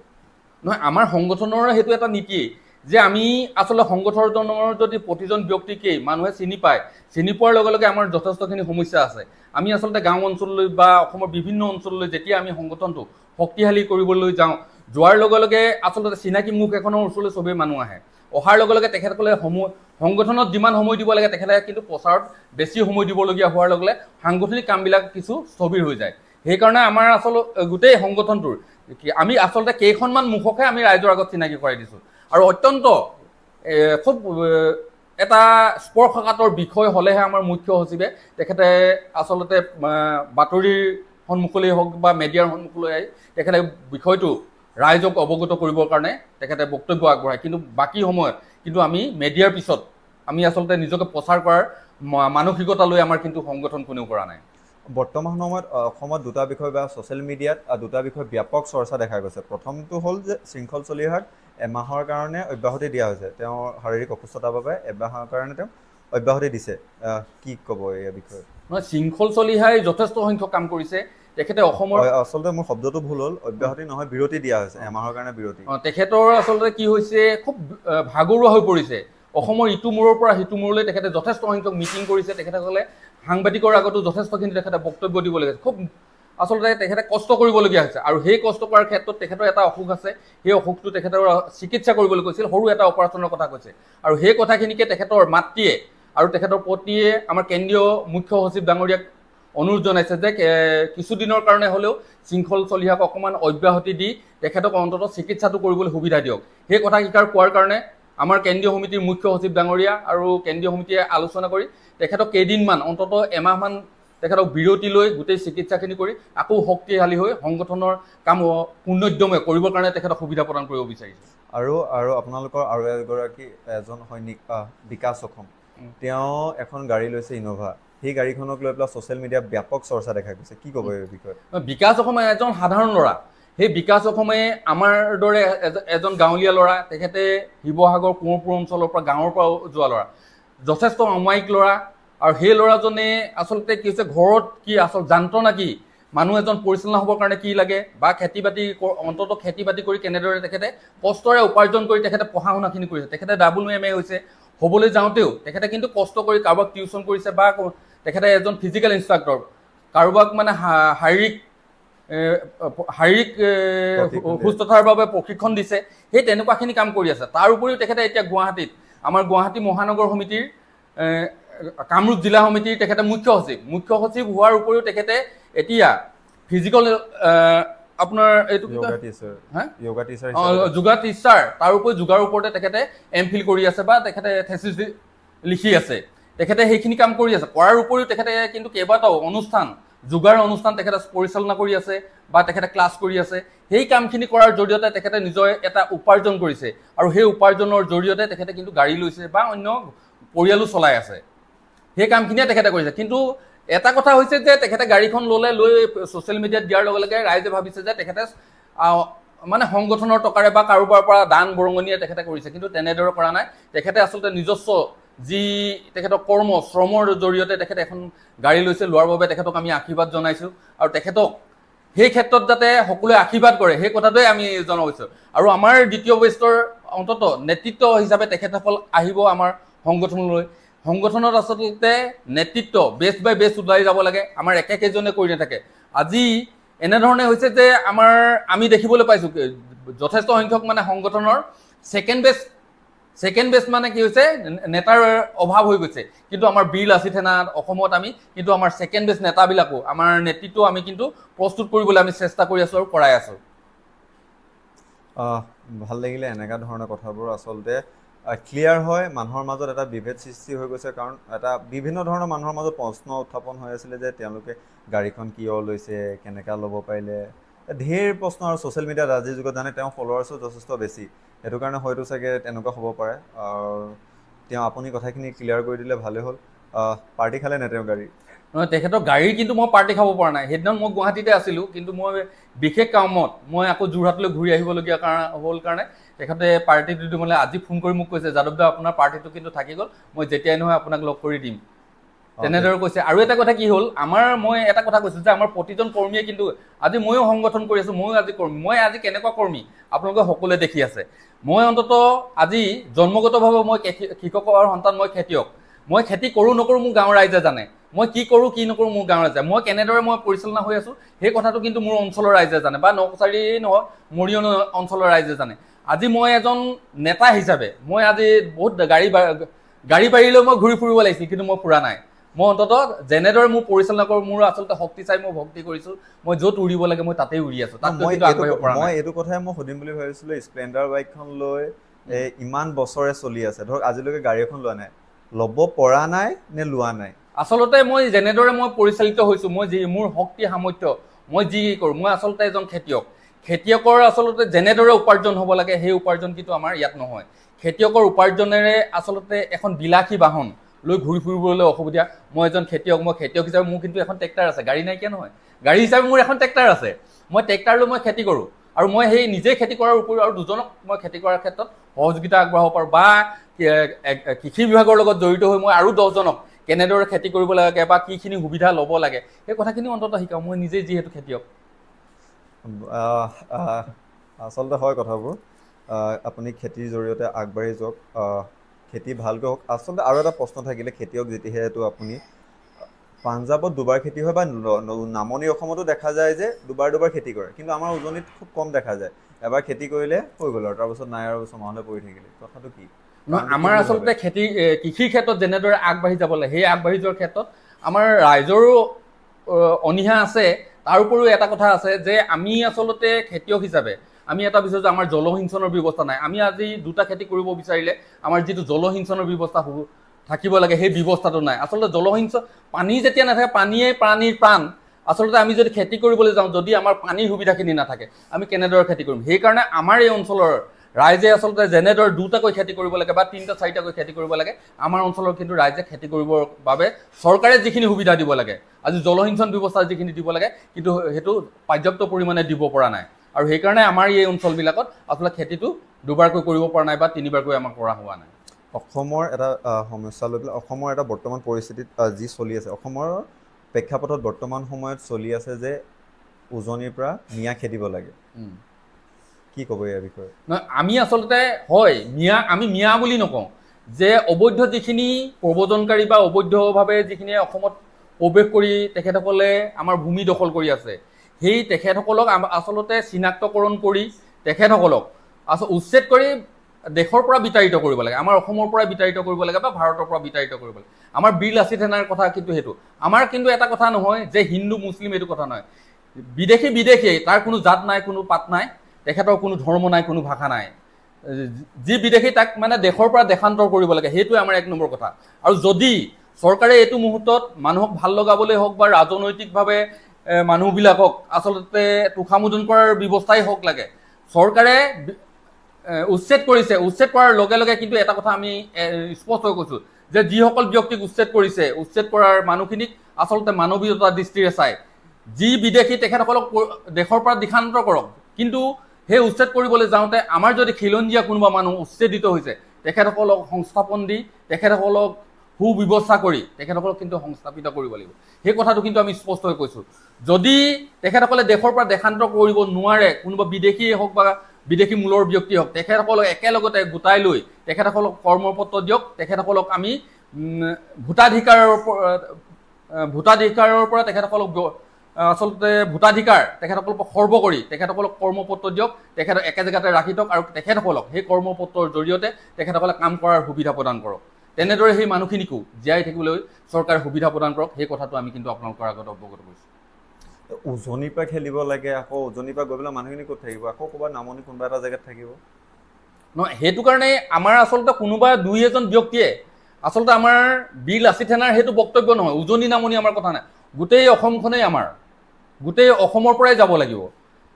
নহয়, আমাৰ সংগঠনৰ সেইটো এটা নীতি যে আমি আচলতে সংগঠনৰ যদি প্ৰতিজন ব্যক্তিকেই মানুহে চিনি পায়, চিনি পোৱাৰ লগে লগে আমাৰ যথেষ্টখিনি সমস্যা আছে। আমি আচলতে গাঁও অঞ্চললৈ বা অসমৰ বিভিন্ন অঞ্চললৈ যেতিয়া আমি সংগঠনটো শক্তিশালী কৰিবলৈ যোৱাৰ লগে লগে আচলতে চিনাকি মুখ এখনৰ ওচৰলৈ চবেই মানুহ আহে। অহাৰ লগে লগে তেখেতসকলে সংগঠনত যিমান সময় দিব লাগে তেখেতে কিন্তু প্ৰচাৰত বেছি সময় দিবলগীয়া হোৱাৰ লগে লগে সাংগঠনিক কামবিলাক কিছু স্থবিৰ হৈ যায়। সেইকাৰণে আমাৰ আচলতে গোটেই সংগঠনটোৰ আমি আচলতে কেইখনমান মুখকে আমি ৰাইজৰ আগত চিনাকি কৰাই দিছোঁ। আৰু অত্যন্ত খুব এটা স্পৰ্শকাতৰ বিষয় হ'লেহে আমাৰ মুখ্য সচিবে তেখেতে আচলতে বাতৰিৰ সন্মুখলৈ হওক বা মিডিয়াৰ সন্মুখলৈ আহি তেখেতে বিষয়টো ৰাইজক অৱগত কৰিবৰ কাৰণে তেখেতে বক্তব্য আগবঢ়ায়। কিন্তু বাকী সময়ত কিন্তু আমি মিডিয়াৰ পিছত আমি আচলতে নিজকে প্ৰচাৰ কৰাৰ মানসিকতা লৈ আমাৰ কিন্তু সংগঠন কোনেও কৰা নাই। বৰ্তমান সময়ত অসমত দুটা বিষয় বা ছ'চিয়েল মিডিয়াত দুটা বিষয় ব্যাপক চৰ্চা দেখা গৈছে। প্ৰথমটো হ'ল যে শৃংখল চলিহাক এমাহৰ কাৰণে অব্যাহতি দিয়া হৈছে, তেওঁৰ শাৰীৰিক অসুস্থতাৰ বাবে এমাহৰ কাৰণে তেওঁ অব্যাহতি দিছে। কি ক'ব এই বিষয়ে? নহয়, শৃংখল চলিহাই যথেষ্ট সংখ্যক কাম কৰিছে। তেখেতে অসমৰ আচলতে মোৰ শব্দটো ভুল হ'ল, অব্যাহতি নহয় বিৰতি দিয়া হৈছে, এমাহৰ কাৰণে বিৰতি। তেখেতৰ আচলতে কি হৈছে, খুব ভাগৰুৱা হৈ পৰিছে। অসমৰ ইটো মূৰৰ পৰা সিটো মূৰলৈ তেখেতে যথেষ্ট সংখ্যক মিটিং কৰিছে। তেখেতসকলে সাংবাদিকৰ আগতো যথেষ্টখিনি তেখেতে বক্তব্য দিব লাগিছে। খুব আচলতে তেখেতে কষ্ট কৰিবলগীয়া হৈছে। আৰু সেই কষ্ট কৰাৰ ক্ষেত্ৰত তেখেতৰ এটা অসুখ আছে, সেই অসুখটো তেখেতৰ চিকিৎসা কৰিবলৈ কৈছিল, সৰু এটা অপাৰেশ্যনৰ কথা কৈছে। আৰু সেই কথাখিনিকে তেখেতৰ মাতৃয়ে আৰু তেখেতৰ পত্নীয়ে আমাৰ কেন্দ্ৰীয় মুখ্য সচিব ডাঙৰীয়াক অনুৰোধ জনাইছে যে কিছুদিনৰ কাৰণে হ'লেও শৃংখল চলিহাক অকণমান অব্যাহতি দি তেখেতক অন্ততঃ চিকিৎসাটো কৰিবলৈ সুবিধা দিয়ক। সেই কথাকেইষাৰ কোৱাৰ কাৰণে আমাৰ কেন্দ্ৰীয় সমিতিৰ মুখ্য সচিব ডাঙৰীয়া আৰু কেন্দ্ৰীয় সমিতিয়ে আলোচনা কৰি তেখেতক কেইদিনমান অন্ততঃ এমাহমান তেখেতক বিৰতি লৈ গোটেই চিকিৎসাখিনি কৰি আকৌ শক্তিশালী হৈ সংগঠনৰ কাম পুনৰুদ্যমে কৰিবৰ কাৰণে তেখেতক সুবিধা প্ৰদান কৰিব বিচাৰিছে। আৰু আপোনালোকৰ আৰু এজন সৈনিক বিকাশ অসম, তেওঁ এখন গাড়ী লৈছে ইন'ভা, সেই গাড়ীখনক লৈ পেলাই ছ'চিয়েল মিডিয়াত ব্যাপক চৰ্চা দেখা গৈছে। কি ক'ব এই বিষয়ে? বিকাশ অসম এজন সাধাৰণ ল'ৰা। সেই বিকাশ অসমে আমাৰ দৰে এজন গাঁৱলীয়া ল'ৰা, তেখেতে শিৱসাগৰ কোঁৱৰপুৰ অঞ্চলৰ পৰা গাঁৱৰ পৰা যোৱা ল'ৰা, যথেষ্ট অমায়িক ল'ৰা। আৰু সেই ল'ৰাজনে আচলতে কি হৈছে, ঘৰত কি আচল যন্ত্ৰণা কি, মানুহ এজন পৰিচালনা হ'বৰ কাৰণে কি লাগে বা খেতি বাতি কৰি কেনেদৰে তেখেতে কষ্টৰে উপাৰ্জন কৰি তেখেতে পঢ়া শুনাখিনি কৰিছে। তেখেতে WMA হৈছে, হ'বলৈ যাওঁতেও তেখেতে কিন্তু কষ্ট কৰি কাৰোবাক টিউশ্যন কৰিছে বা তেখেতে এজন ফিজিকেল ইনষ্ট্ৰাক্টৰ, কাৰোবাক মানে শাৰীৰিক শাৰীৰিক সুস্থতাৰ বাবে প্ৰশিক্ষণ দিছে, সেই তেনেকুৱাখিনি কাম কৰি আছে। তাৰ উপৰিও তেখেতে এতিয়া গুৱাহাটীত আমাৰ গুৱাহাটী মহানগৰ সমিতিৰ কামৰূপ জিলা সমিতিৰ তেখেতে মুখ্য সচিব হোৱাৰ উপৰিও তেখেতে এতিয়া ফিজিকেল আপোনাৰ এইটো যোগা টিচাৰ, তাৰ উপৰি যোগাৰ ওপৰতে তেখেতে MPhil কৰি আছে বা তেখেতে থেচিছ লিখি আছে। তেখেতে সেইখিনি কাম কৰি আছে। কৰাৰ উপৰিও তেখেতে কিন্তু কেইবাটাও অনুষ্ঠান, যোগাৰ অনুষ্ঠান তেখেতে পৰিচালনা কৰি আছে বা তেখেতে ক্লাছ কৰি আছে। সেই কামখিনি কৰাৰ জৰিয়তে তেখেতে নিজৰ এটা উপাৰ্জন কৰিছে, আৰু সেই উপাৰ্জনৰ জৰিয়তে তেখেতে কিন্তু গাড়ী লৈছে বা অন্য পৰিয়ালো চলাই আছে। সেই কামখিনিয়ে তেখেতে কৰিছে। কিন্তু এটা কথা হৈছে যে তেখেতে গাড়ীখন লৈ ছ'চিয়েল মিডিয়াত দিয়াৰ লগে লগে ৰাইজে ভাবিছে যে তেখেতে মানে সংগঠনৰ টকাৰে বা কাৰোবাৰ পৰা দান বৰঙণিয়ে তেখেতে কৰিছে, কিন্তু তেনেদৰে কৰা নাই। তেখেতে আচলতে নিজস্ব যি তেখেতৰ শ্ৰমৰ জৰিয়তে তেখেতে এখন গাড়ী লৈছে। লোৱাৰ বাবে তেখেতক আমি আশীৰ্বাদ জনাইছোঁ, আৰু তেখেতক সেই ক্ষেত্ৰত যাতে সকলোৱে আশীৰ্বাদ কৰে সেই কথাটোৱে আমি জনাইছোঁ। আৰু আমাৰ দ্বিতীয় বেষ্টৰ অন্তত নেতৃত্ব হিচাপে তেখেতসকল আহিব আমাৰ সংগঠনলৈ। সংগঠনত আচলতে নেতৃত্ব বেষ্ট বাই বেষ্ট ওলাই যাব লাগে, আমাৰ একেজনে কৰি নাথাকে। আজি এনেধৰণে হৈছে যে আমি দেখিবলৈ পাইছোঁ যথেষ্ট সংখ্যক মানে সংগঠনৰ ছেকেণ্ড বেষ্ট মানে কি হৈছে, নেতাৰ অভাৱ হৈ গৈছে। কিন্তু আমাৰ বীৰ লাচিত সেনাত অসমত কিন্তু আমাৰ ছেকেণ্ড বেষ্ট নেতাবিলাকো, আমাৰ নেতৃত্ব আমি কিন্তু প্ৰস্তুত কৰিবলৈ আমি চেষ্টা কৰি আছোঁ আৰু কৰাই আছোঁ। ভাল লাগিলে এনেকুৱা ধৰণৰ কথাবোৰ আচলতে ক্লিয়াৰ হয়। মানুহৰ মাজত এটা বিভেদ সৃষ্টি হৈ গৈছে, কাৰণ এটা বিভিন্ন ধৰণৰ মানুহৰ মাজত প্ৰশ্ন উত্থাপন হৈ আছিলে যে তেওঁলোকে গাড়ীখন কিয় লৈছে, কেনেকৈ ল'ব পাৰিলে, ঢেৰ প্ৰশ্ন। আৰু ছ'চিয়েল মিডিয়াত আজিৰ যুগত জানে তেওঁ ফলোৱাৰ্ছো যথেষ্ট বেছি, সেইটো কাৰণে হয়তো চাগে তেনেকুৱা হ'ব পাৰে। আপুনি কথাখিনি ক্লিয়াৰ কৰি দিলে ভালেই হ'ল। পাৰ্টি খালে নে তেওঁ গাড়ী? নহয়, তেখেতৰ গাড়ী কিন্তু মই পাৰ্টি খাব পৰা নাই। সেইদিনা মই গুৱাহাটীতে আছিলোঁ, কিন্তু মই বিশেষ কামত মই আকৌ যোৰহাটলৈ ঘূৰি আহিবলগীয়া হ'ল কাৰণে তেখেতে পাৰ্টিটো দিবলৈ আজি ফোন কৰি মোক কৈছে, যাদৱ দা আপোনাৰ পাৰ্টিটো কিন্তু থাকি গ'ল, মই যেতিয়াই নহয় আপোনাক লগ কৰি দিম, তেনেদৰে কৈছে। আৰু এটা কথা কি হ'ল, মই এটা কথা কৈছোঁ যে আমাৰ প্ৰতিজন কৰ্মীয়ে কিন্তু আজি ময়ো সংগঠন কৰি আছোঁ, ময়ো আজি কৰ্মী। মই আজি কেনেকুৱা কৰ্মী আপোনালোকে সকলোৱে দেখি আছে। মই অন্তত আজি জন্মগতভাৱে মই কৃষকৰ সন্তান, মই খেতিয়ক। মই খেতি কৰোঁ নকৰোঁ মোৰ গাঁৱৰ ৰাইজে জানে, মই কি কৰোঁ কি নকৰোঁ মোৰ গাঁৱৰ ৰাইজে, মই কেনেদৰে পৰিচালনা হৈ আছোঁ সেই কথাটো কিন্তু মোৰ অঞ্চলৰ ৰাইজে জানে, বা নকচাৰী নহয় মৰিয়নি অঞ্চলৰ ৰাইজে জানে। আজি মই এজন নেতা হিচাপে মই আজি বহুত গাড়ী বাৰীলৈ মই ঘূৰি ফুৰিব লাগিছিল, কিন্তু মই ফুৰা নাই। মই অন্তত যেনেদৰে মোৰ পৰিচালনা কৰোঁ, মোৰ আচলতে শক্তি চাই মই ভক্তি কৰিছোঁ। মই য'ত উৰিব লাগে মই তাতেই উৰি আছোঁ। মই এইটো কথাই মই সুধিম বুলি ভাবিছিলোঁ, স্প্লেণ্ডাৰ বাইকখন লৈ ইমান বছৰে চলি আছে, ধৰক আজিলৈকে গাড়ী এখন লোৱা নাই, ল'ব পৰা নাই নে লোৱা নাই? আচলতে মই যেনেদৰে পৰিচালিত হৈছোঁ, মোৰ শক্তি সামৰ্থ্য মই যি কৰোঁ, মই আচলতে এজন খেতিয়কৰ আচলতে যেনেদৰে উপাৰ্জন হ'ব লাগে সেই উপাৰ্জন কিন্তু আমাৰ ইয়াত নহয়। খেতিয়কৰ উপাৰ্জনেৰে আচলতে এখন বিলাসী বাহন লৈ ঘূৰি ফুৰিবলৈ অসুবিধা। মই এজন খেতিয়ক, মই খেতিয়ক হিচাপে মোৰ কিন্তু এখন ট্ৰেক্টাৰ আছে, গাড়ী নাইকিয়া নহয়। গাড়ী হিচাপে মোৰ এখন ট্ৰেক্টাৰ আছে, মই ট্ৰেক্টাৰ লৈ মই খেতি কৰোঁ, আৰু মই সেই নিজে খেতি কৰাৰ উপৰিও আৰু দুজনক মই খেতি কৰাৰ ক্ষেত্ৰত সহযোগিতা আগবঢ়াব পাৰোঁ, বা কৃষি বিভাগৰ লগত জড়িত হৈ মই আৰু 10জনক কেনেদৰে খেতি কৰিব লাগে বা কিখিনি সুবিধা ল'ব লাগে সেই কথাখিনি অন্তত শিকাওঁ। মই নিজে যিহেতু খেতিয়ক। আচলতে হয় কথাবোৰ। আপুনি খেতিৰ জৰিয়তে আগবাঢ়ি যাওক, খেতি ভালকৈ হওক। আচলতে আৰু এটা প্ৰশ্ন থাকিলে, খেতিয়ক যেতিয়াহেতু আপুনি পাঞ্জাৱত দুবাৰ খেতি হয়, বা নামনি অসমতো দেখা যায় যে দুবাৰ খেতি কৰে, কিন্তু আমাৰ উজনিত খুব কম দেখা যায়। এবাৰ খেতি কৰিলে হৈ গ'ল, আৰু তাৰপিছত নাই, আৰু ছমাহলৈ পৰি থাকিলে। কথাটো কি? আমাৰ আচলতে কৃষিৰ ক্ষেত্ৰত যেনেদৰে আগবাঢ়ি যাব লাগে, সেই আগবাঢ়ি যোৱাৰ ক্ষেত্ৰত আমাৰ ৰাইজৰো অনীহা আছে। তাৰ উপৰিও এটা কথা আছে যে আমি আচলতে খেতিয়ক হিচাপে আমি এটা বিচাৰোঁ যে আমাৰ জলসিঞ্চনৰ ব্যৱস্থা নাই। আমি আজি দুটা খেতি কৰিব বিচাৰিলে আমাৰ যিটো জলসিঞ্চনৰ ব্যৱস্থা থাকিব লাগে সেই ব্যৱস্থাটো নাই। আচলতে পানী যেতিয়া নাথাকে, পানীয়ে প্ৰাণীৰ প্ৰাণ। আচলতে আমি যদি খেতি কৰিবলৈ যাওঁ, যদি আমাৰ পানীৰ সুবিধাখিনি নাথাকে, আমি কেনেদৰে খেতি কৰিম? সেইকাৰণে আমাৰ এই অঞ্চলৰ ৰাইজে আচলতে যেনেদৰে দুটাকৈ খেতি কৰিব লাগে বা 3টা-4টাকৈ খেতি কৰিব লাগে, আমাৰ অঞ্চলৰ কিন্তু ৰাইজে খেতি কৰিবৰ বাবে চৰকাৰে যিখিনি সুবিধা দিব লাগে, আজি জলসিঞ্চন ব্যৱস্থা যিখিনি দিব লাগে, কিন্তু সেইটো পৰ্যাপ্ত পৰিমাণে দিব পৰা নাই। আৰু সেইকাৰণে আমাৰ এই অঞ্চলবিলাকত আচলতে খেতিটো দুবাৰকৈ কৰিব পৰা নাই বা 3বাৰকৈ আমাৰ কৰা হোৱা নাই। অসমৰ এটা সমস্যা লৈ পেলাই, অসমৰ এটা বৰ্তমান পৰিস্থিতিত যি চলি আছে, অসমৰ প্ৰেক্ষাপটত বৰ্তমান সময়ত চলি আছে যে উজনিৰ পৰা মিয়া খেদিব লাগে। কি ক'ব ইয়াৰ বিষয়ে? নহয়, আমি আচলতে আমি মিয়া বুলি নকওঁ, যে অবৈধ যিখিনি প্ৰব্ৰজনকাৰী বা অবৈধভাৱে যিখিনি অসমত প্ৰৱেশ কৰি তেখেতসকলে আমাৰ ভূমি দখল কৰি আছে, সেই তেখেতসকলক আচলতে চিনাক্তকৰণ কৰি তেখেতসকলক উচ্ছেদ কৰি দেশৰ পৰা বিতাড়িত কৰিব লাগে, আমাৰ অসমৰ পৰা বিতাড়িত কৰিব লাগে বা ভাৰতৰ পৰা বিতাড়িত কৰিব লাগে। আমাৰ বীৰ লাচিত সেনাৰ কথা কিন্তু সেইটো। আমাৰ কিন্তু এটা কথা নহয় যে হিন্দু মুছলিম এইটো কথা নহয়। বিদেশী তাৰ কোনো জাত নাই, কোনো পাত নাই, তেখেতৰ কোনো ধৰ্ম নাই, কোনো ভাষা নাই। যি বিদেশী তাক মানে দেশৰ পৰা দেশান্তৰ কৰিব লাগে, সেইটোৱে আমাৰ 1 নম্বৰ কথা। আৰু যদি চৰকাৰে এইটো মুহূৰ্তত মানুহক ভাল লগাবলৈ হওক বা ৰাজনৈতিকভাৱে মানুহবিলাকক আচলতে তোষামোদন কৰাৰ ব্যৱস্থাই হওক লাগে, চৰকাৰে উচ্ছেদ কৰিছে, উচ্ছেদ কৰাৰ লগে লগে কিন্তু এটা কথা আমি স্পষ্ট হৈ কৈছোঁ যে যিসকল ব্যক্তিক উচ্ছেদ কৰিছে, উচ্ছেদ কৰাৰ মানুহখিনিক আচলতে মানৱীয়তা দৃষ্টিৰে চায়। যি বিদেশী তেখেতসকলক দেশৰ পৰা দিশান্তৰ কৰক, কিন্তু সেই উচ্ছেদ কৰিবলৈ যাওঁতে আমাৰ যদি খিলঞ্জীয়া কোনোবা মানুহ উচ্ছেদিত হৈছে, তেখেতসকলক সংস্থাপন দি তেখেতসকলক সুব্যৱস্থা কৰি তেখেতসকলক কিন্তু সংস্থাপিত কৰিব লাগিব। সেই কথাটো কিন্তু আমি স্পষ্ট হৈ কৈছোঁ। যদি তেখেতসকলে দেশৰ পৰা দেশান্তৰ কৰিব নোৱাৰে, কোনোবা বিদেশীয়ে হওক বা বিদেশী মূলৰ ব্যক্তি হওক, তেখেতসকলক একেলগতে গোটাই লৈ তেখেতসকলক কৰ্মপত্ৰ দিয়ক, তেখেতসকলক আমি ভোটাধিকাৰৰ পৰা তেখেতসকলক আচলতে ভোটাধিকাৰ তেখেতসকলক সৰ্ব কৰি তেখেতসকলক কৰ্মপত্ৰ দিয়ক, তেখেতক একে জেগাতে ৰাখি থওক আৰু তেখেতসকলক সেই কৰ্মপত্ৰৰ জৰিয়তে তেখেতসকলে কাম কৰাৰ সুবিধা প্ৰদান কৰক। তেনেদৰে সেই মানুহখিনিকো জীয়াই থাকিবলৈ চৰকাৰে সুবিধা প্ৰদান কৰক। সেই কথাটো আমি কিন্তু আপোনালোকৰ আগত অৱগত কৰিছোঁ। উজনিৰ পৰা খেলিব লাগে, আকৌ উজনিৰ পৰা গৈ পেলাই মানুহখিনি ক'ত থাকিব? আকৌ ক'ৰবাত নামনি কোনোবা এটা জেগাত থাকিব নহয়। সেইটো কাৰণে আমাৰ আচলতে কোনোবা 2-এজন ব্যক্তিয়ে আচলতে আমাৰ বীৰ লাচিত সেনাৰ সেইটো বক্তব্য নহয়, উজনি নামনি আমাৰ কথা নাই। গোটেই অসমখনেই আমাৰ, গোটেই অসমৰ পৰাই যাব লাগিব।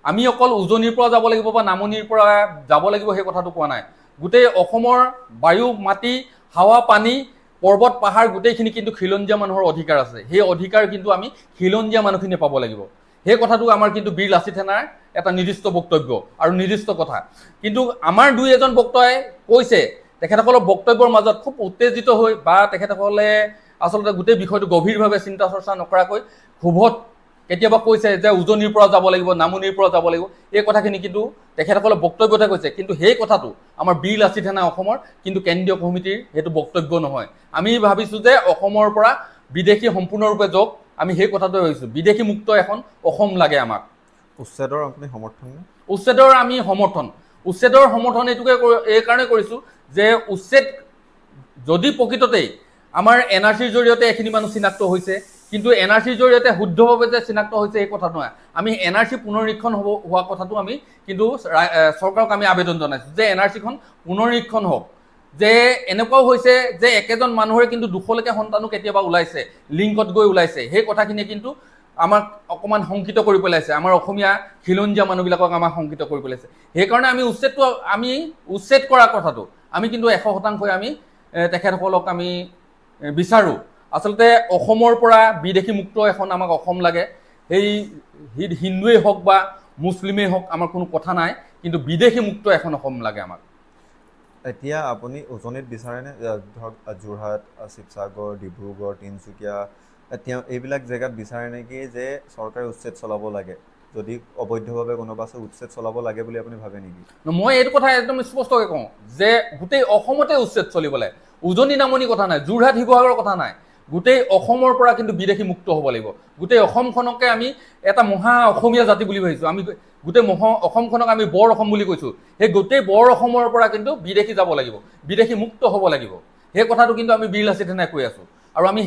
আমি অকল উজনিৰ পৰা যাব লাগিব বা নামনিৰ পৰা যাব লাগিব সেই কথাটো কোৱা নাই। গোটেই অসমৰ বায়ু, মাটি, হাৱা, পানী, পৰ্বত, পাহাৰ গোটেইখিনি কিন্তু খিলঞ্জীয়া মানুহৰ অধিকাৰ আছে। সেই অধিকাৰ কিন্তু আমি খিলঞ্জীয়া মানুহখিনিয়ে পাব লাগিব। সেই কথাটো আমাৰ কিন্তু বীৰ লাচিত সেনাৰ এটা নিৰ্দিষ্ট বক্তব্য আৰু নিৰ্দিষ্ট কথা। কিন্তু আমাৰ 2-এজন বক্তাই কৈছে, তেখেতসকলৰ বক্তব্যৰ মাজত খুব উত্তেজিত হৈ বা তেখেতসকলে আচলতে গোটেই বিষয়টো গভীৰভাৱে চিন্তা চৰ্চা নকৰাকৈ ক্ষোভত কেতিয়াবা কৈছে যে উজনিৰ পৰা যাব লাগিব, নামনিৰ পৰা যাব লাগিব। এই কথাখিনি কিন্তু তেখেতসকলে বক্তব্যতে কৈছে, কিন্তু সেই কথাটো আমাৰ বীৰ লাচিত সেনা অসমৰ কিন্তু কেন্দ্ৰীয় কমিটিৰ সেইটো বক্তব্য নহয়। আমি ভাবিছোঁ যে অসমৰ পৰা বিদেশী সম্পূৰ্ণৰূপে যাওক, আমি সেই কথাটোৱে ভাবিছোঁ। বিদেশী মুক্ত এখন অসম লাগে আমাক। উচ্ছেদৰ আপুনি সমৰ্থন? উচ্ছেদৰ আমি সমৰ্থন। উচ্ছেদৰ সমৰ্থন এইটোকে এই কাৰণে কৰিছোঁ যে উচ্ছেদ যদি প্ৰকৃততেই আমাৰ NRCৰ জৰিয়তে এইখিনি মানুহ চিনাক্ত হৈছে, কিন্তু NRCৰ জৰিয়তে শুদ্ধভাৱে যে চিনাক্ত হৈছে এই কথা নহয়। আমি NRC পুনৰীক্ষণ হোৱা কথাটো আমি কিন্তু চৰকাৰক আমি আবেদন জনাইছোঁ যে NRCখন পুনৰীক্ষণ হওক। যে এনেকুৱাও হৈছে যে একেজন মানুহৰে কিন্তু 200লৈকে সন্তানো কেতিয়াবা ওলাইছে, লিংকত গৈ ওলাইছে। সেই কথাখিনিয়ে কিন্তু আমাক অকণমান শংকিত কৰি পেলাইছে, আমাৰ অসমীয়া খিলঞ্জীয়া মানুহবিলাকক আমাক শংকিত কৰি পেলাইছে। সেইকাৰণে আমি উচ্ছেদ কৰা কথাটো আমি কিন্তু 100% আমি তেখেতসকলক আমি বিচাৰোঁ। আচলতে অসমৰ পৰা বিদেশী মুক্ত এখন আমাক অসম লাগে। সেই হিন্দুৱেই হওক বা মুছলিমেই হওক আমাৰ কোনো কথা নাই, কিন্তু বিদেশী মুক্ত এখন অসম লাগে আমাক। এতিয়া আপুনি উজনিত বিচাৰেনে ধৰক যোৰহাট, শিৱসাগৰ, ডিব্ৰুগড়, তিনিচুকীয়া, এতিয়া এইবিলাক জেগাত বিচাৰে নেকি যে চৰকাৰে উচ্ছেদ চলাব লাগে? যদি অবৈধভাৱে কোনোবা আছে উচ্ছেদ চলাব লাগে বুলি আপুনি ভাবে নেকি? মই এইটো কথা একদম স্পষ্টকৈ কওঁ যে গোটেই অসমতে উচ্ছেদ চলিব লাগে। উজনি নামনি কথা নাই, যোৰহাট শিৱসাগৰৰ কথা নাই, গোটেই অসমৰ পৰা কিন্তু বিদেশী মুক্ত হ'ব লাগিব। গোটেই অসমখনকে আমি এটা মহা অসমীয়া জাতি বুলি ভাবিছোঁ। আমি গোটেই অসমখনক আমি বৰ অসম বুলি কৈছোঁ। সেই গোটেই বৰ অসমৰ পৰা কিন্তু বিদেশী যাব লাগিব, বিদেশী মুক্ত হ'ব লাগিব। সেই কথাটো কিন্তু আমি বীৰ লাচিত সেনাই কৈ আছোঁ আৰু আমি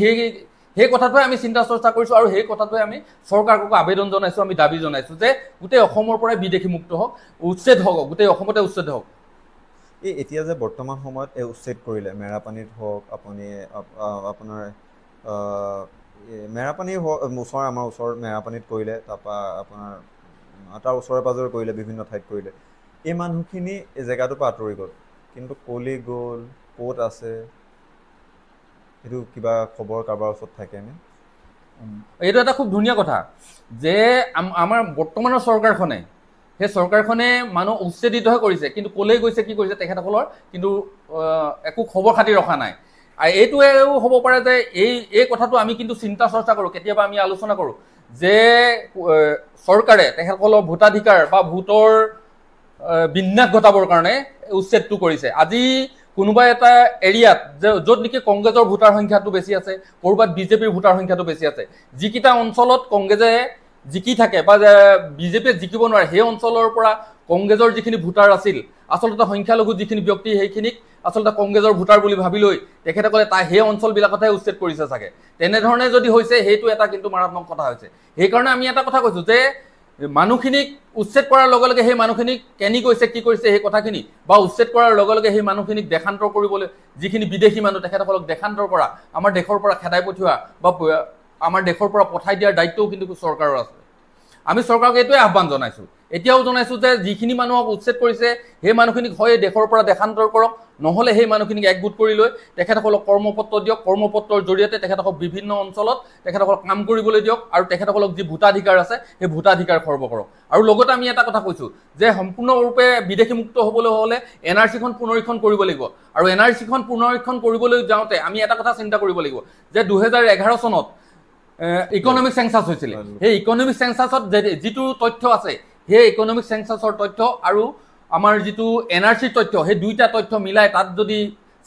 সেই কথাটোৱে আমি চিন্তা চৰ্চা কৰিছোঁ আৰু সেই কথাটোৱে আমি চৰকাৰকো আবেদন জনাইছোঁ, আমি দাবী জনাইছোঁ যে গোটেই অসমৰ পৰাই বিদেশী মুক্ত হওক, উচ্ছেদ হওক, গোটেই অসমতে উচ্ছেদ হওক। এতিয়া যে বৰ্তমান সময়ত এই উচ্ছেদ কৰিলে, মেৰাপানীত হওক, আপুনি আপোনাৰ মেৰাপানী আমাৰ ওচৰ মেৰাপানীত কৰিলে, তাৰপৰা আপোনাৰ তাৰ ওচৰে পাজৰে কৰিলে, বিভিন্ন ঠাইত কৰিলে, এই মানুহখিনি এই জেগাটোৰ পৰা আঁতৰি গ'ল, কিন্তু ক'লৈ গ'ল, ক'ত আছে, এইটো কিবা খবৰ কাৰোবাৰ ওচৰত থাকেনে? এইটো এটা খুব ধুনীয়া কথা যে আমাৰ বৰ্তমানৰ চৰকাৰখনে, সেই চৰকাৰখনে মানুহ উচ্ছেদিতহে কৰিছে, কিন্তু ক'লৈ গৈছে, কি কৰিছে তেখেতসকলৰ কিন্তু একো খবৰ খাতি ৰখা নাই। আৰু এইটোৱেও হ'ব পাৰে যে এই কথাটো আমি কিন্তু চিন্তা চৰ্চা কৰোঁ, কেতিয়াবা আমি আলোচনা কৰোঁ যে চৰকাৰে তেখেতসকলৰ ভোটাধিকাৰ বা ভোটৰ বিন্যাস ঘটাবৰ কাৰণে উচ্ছেদটো কৰিছে। আজি কোনোবা এটা এৰিয়াত য'ত নেকি কংগ্ৰেছৰ ভোটাৰ সংখ্যাটো বেছি আছে, ক'ৰবাত বিজেপিৰ ভোটাৰ সংখ্যাটো বেছি আছে, যিকেইটা অঞ্চলত কংগ্ৰেছে জিকি থাকে বা বিজেপিয়ে জিকিব নোৱাৰে সেই অঞ্চলৰ পৰা কংগ্ৰেছৰ যিখিনি ভোটাৰ আছিল আচলতে সংখ্যালঘু যিখিনি ব্যক্তি সেইখিনিক আচলতে কংগ্ৰেছৰ ভোটাৰ বুলি ভাবি লৈ তেখেতসকলে সেই অঞ্চলবিলাকতহে উচ্ছেদ কৰিছে চাগে। তেনেধৰণে যদি হৈছে সেইটো এটা কিন্তু মাৰাত্মক কথা হৈছে। সেইকাৰণে আমি এটা কথা কৈছোঁ যে মানুহখিনিক উচ্ছেদ কৰাৰ লগে লগে সেই মানুহখিনিক কেনি গৈছে কি কৰিছে সেই কথাখিনি বা উচ্ছেদ কৰাৰ লগে লগে সেই মানুহখিনিক দেশান্তৰ কৰিবলৈ যিখিনি বিদেশী মানুহ তেখেতসকলক দেশান্তৰ কৰা আমাৰ দেশৰ পৰা খেদাই পঠিওৱা বা আমাৰ দেশৰ পৰা পঠাই দিয়াৰ দায়িত্বও কিন্তু চৰকাৰৰ আছে। আমি চৰকাৰক এইটোৱে আহ্বান জনাইছোঁ, এতিয়াও জনাইছোঁ যে যিখিনি মানুহক উচ্ছেদ কৰিছে সেই মানুহখিনিক হয় দেশৰ পৰা দেশান্তৰ কৰক, নহ'লে সেই মানুহখিনিক একগোট কৰি লৈ তেখেতসকলক কৰ্মপত্ৰ দিয়ক, কৰ্মপত্ৰৰ জৰিয়তে তেখেতসকলক বিভিন্ন অঞ্চলত তেখেতসকলক কাম কৰিবলৈ দিয়ক আৰু তেখেতসকলক যি ভোটাধিকাৰ আছে সেই ভোটাধিকাৰ খৰ্ব কৰক। আৰু লগতে আমি এটা কথা কৈছোঁ যে সম্পূৰ্ণৰূপে বিদেশী মুক্ত হ'বলৈ হ'লে NRC-খন পুনৰীক্ষণ কৰিব লাগিব। আৰু NRC-খন পুনৰীক্ষণ কৰিবলৈ যাওঁতে আমি এটা কথা চিন্তা কৰিব লাগিব যে 2011 চনত ইকনমিক চেঞ্চাছ হৈছিলে। সেই ইকনমিক চেঞ্চাছত যিটো তথ্য আছে সেই ইকনমিক চেঞ্চাছৰ তথ্য আৰু আমাৰ যিটো NRC তথ্য সেই দুইটা তথ্য মিলাই তাত যদি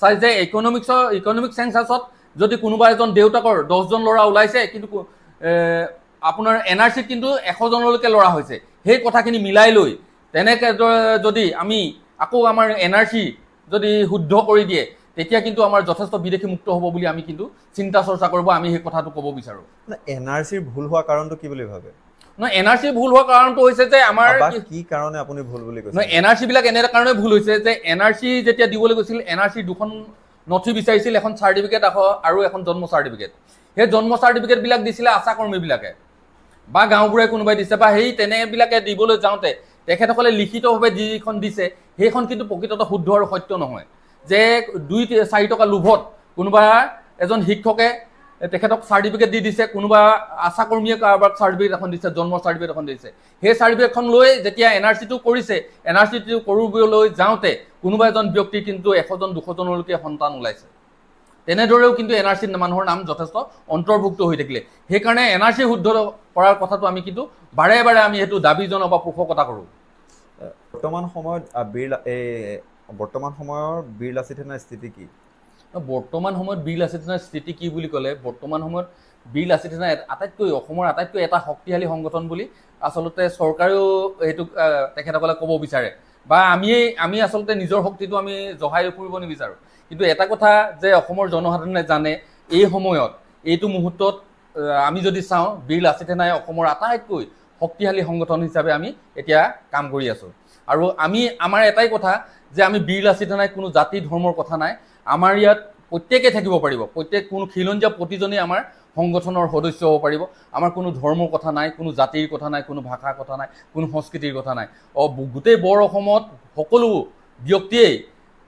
চাই যে ইকনমিক চেঞ্চাছত যদি কোনোবা এজন দেউতাকৰ 10জন ল'ৰা ওলাইছে কিন্তু আপোনাৰ NRC-ত কিন্তু 100জনলৈকে ল'ৰা হৈছে, সেই কথাখিনি মিলাই লৈ তেনেকৈ যদি আমি আকৌ আমাৰ NRC যদি শুদ্ধ কৰি দিয়ে তেতিয়া কিন্তু আমাৰ যথেষ্ট বিদেশী মুক্ত হ'ব বুলি আমি কিন্তু চিন্তা চৰ্চা কৰিব, আমি সেই কথাটো ক'ব বিচাৰোঁ। NRC-ৰ ভুল হোৱা কাৰণটো কি বুলি ভাবে? নহয়, NRC ভুল হোৱাৰ কাৰণটো হৈছে যে আমাৰ কি কাৰণে আপুনি ভুল বুলি কৈছে? নহয়, NRC বিলাক এনে কাৰণে ভুল হৈছে যে NRC যেতিয়া দিবলৈ গৈছিল NRC দুখন নথি বিচাৰিছিল, এখন চাৰ্টিফিকেট আৰু এখন জন্ম চাৰ্টিফিকেট। সেই জন্ম চাৰ্টিফিকেটবিলাক দিছিলে আশা কৰ্মীবিলাকে বা গাঁওবুঢ়াই কোনোবাই দিছে বা সেই তেনেবিলাকে দিবলৈ যাওঁতে তেখেতসকলে লিখিতভাৱে যিখন দিছে সেইখন কিন্তু প্ৰকৃততে শুদ্ধ আৰু সত্য নহয়। যে 2-4 টকা লোভত কোনোবা এজন শিক্ষকে তেখেতক চাৰ্টিফিকেট দি দিছে, কোনোবা আশা কৰ্মীয়ে কাৰোবাক চাৰ্টিফিকেট এখন দিছে, জন্ম চাৰ্টিফিকেট এখন দিছে। সেই চাৰ্টিফিকেটখন লৈ যেতিয়া NRC-টো কৰিছে, NRC-টো কৰিবলৈ যাওঁতে কোনোবা এজন ব্যক্তিৰ কিন্তু 100জন 200জনলৈকে সন্তান ওলাইছে। তেনেদৰেও কিন্তু NRC-ত মানুহৰ নাম যথেষ্ট অন্তৰ্ভুক্ত হৈ থাকিলে। সেইকাৰণে NRC শুদ্ধ কৰাৰ কথাটো আমি কিন্তু বাৰে বাৰে আমি সেইটো দাবী জনাওঁ বা পোষকতা কৰোঁ। বৰ্তমান সময়ৰ বীৰ লাচিত সেনাৰ স্থিতি কি? বৰ্তমান সময়ত বীৰ লাচিত সেনাৰ স্থিতি কি বুলি ক'লে, বৰ্তমান সময়ত বীৰ লাচিত সেনা অসমৰ আটাইতকৈ এটা শক্তিশালী সংগঠন বুলি আচলতে চৰকাৰেও সেইটো তেখেতসকলে ক'ব বিচাৰে বা আমি আচলতে নিজৰ শক্তিটো আমি জহাই ফুৰিব নিবিচাৰোঁ। কিন্তু এটা কথা যে অসমৰ জনসাধাৰণে জানে এই সময়ত এইটো মুহূৰ্তত আমি যদি চাওঁ বীৰ লাচিত সেনাই অসমৰ আটাইতকৈ শক্তিশালী সংগঠন হিচাপে আমি এতিয়া কাম কৰি আছোঁ। আৰু আমাৰ এটাই কথা যে আমি বীৰ লাচিত সেনাই কোনো জাতি ধৰ্মৰ কথা নাই, আমাৰ ইয়াত প্ৰত্যেকে থাকিব পাৰিব, কোনো খিলঞ্জীয়া প্ৰতিজনেই আমাৰ সংগঠনৰ সদস্য হ'ব পাৰিব। আমাৰ কোনো ধৰ্মৰ কথা নাই, কোনো জাতিৰ কথা নাই, কোনো ভাষাৰ কথা নাই, কোনো সংস্কৃতিৰ কথা নাই। গোটেই বৰ অসমত সকলো ব্যক্তিয়েই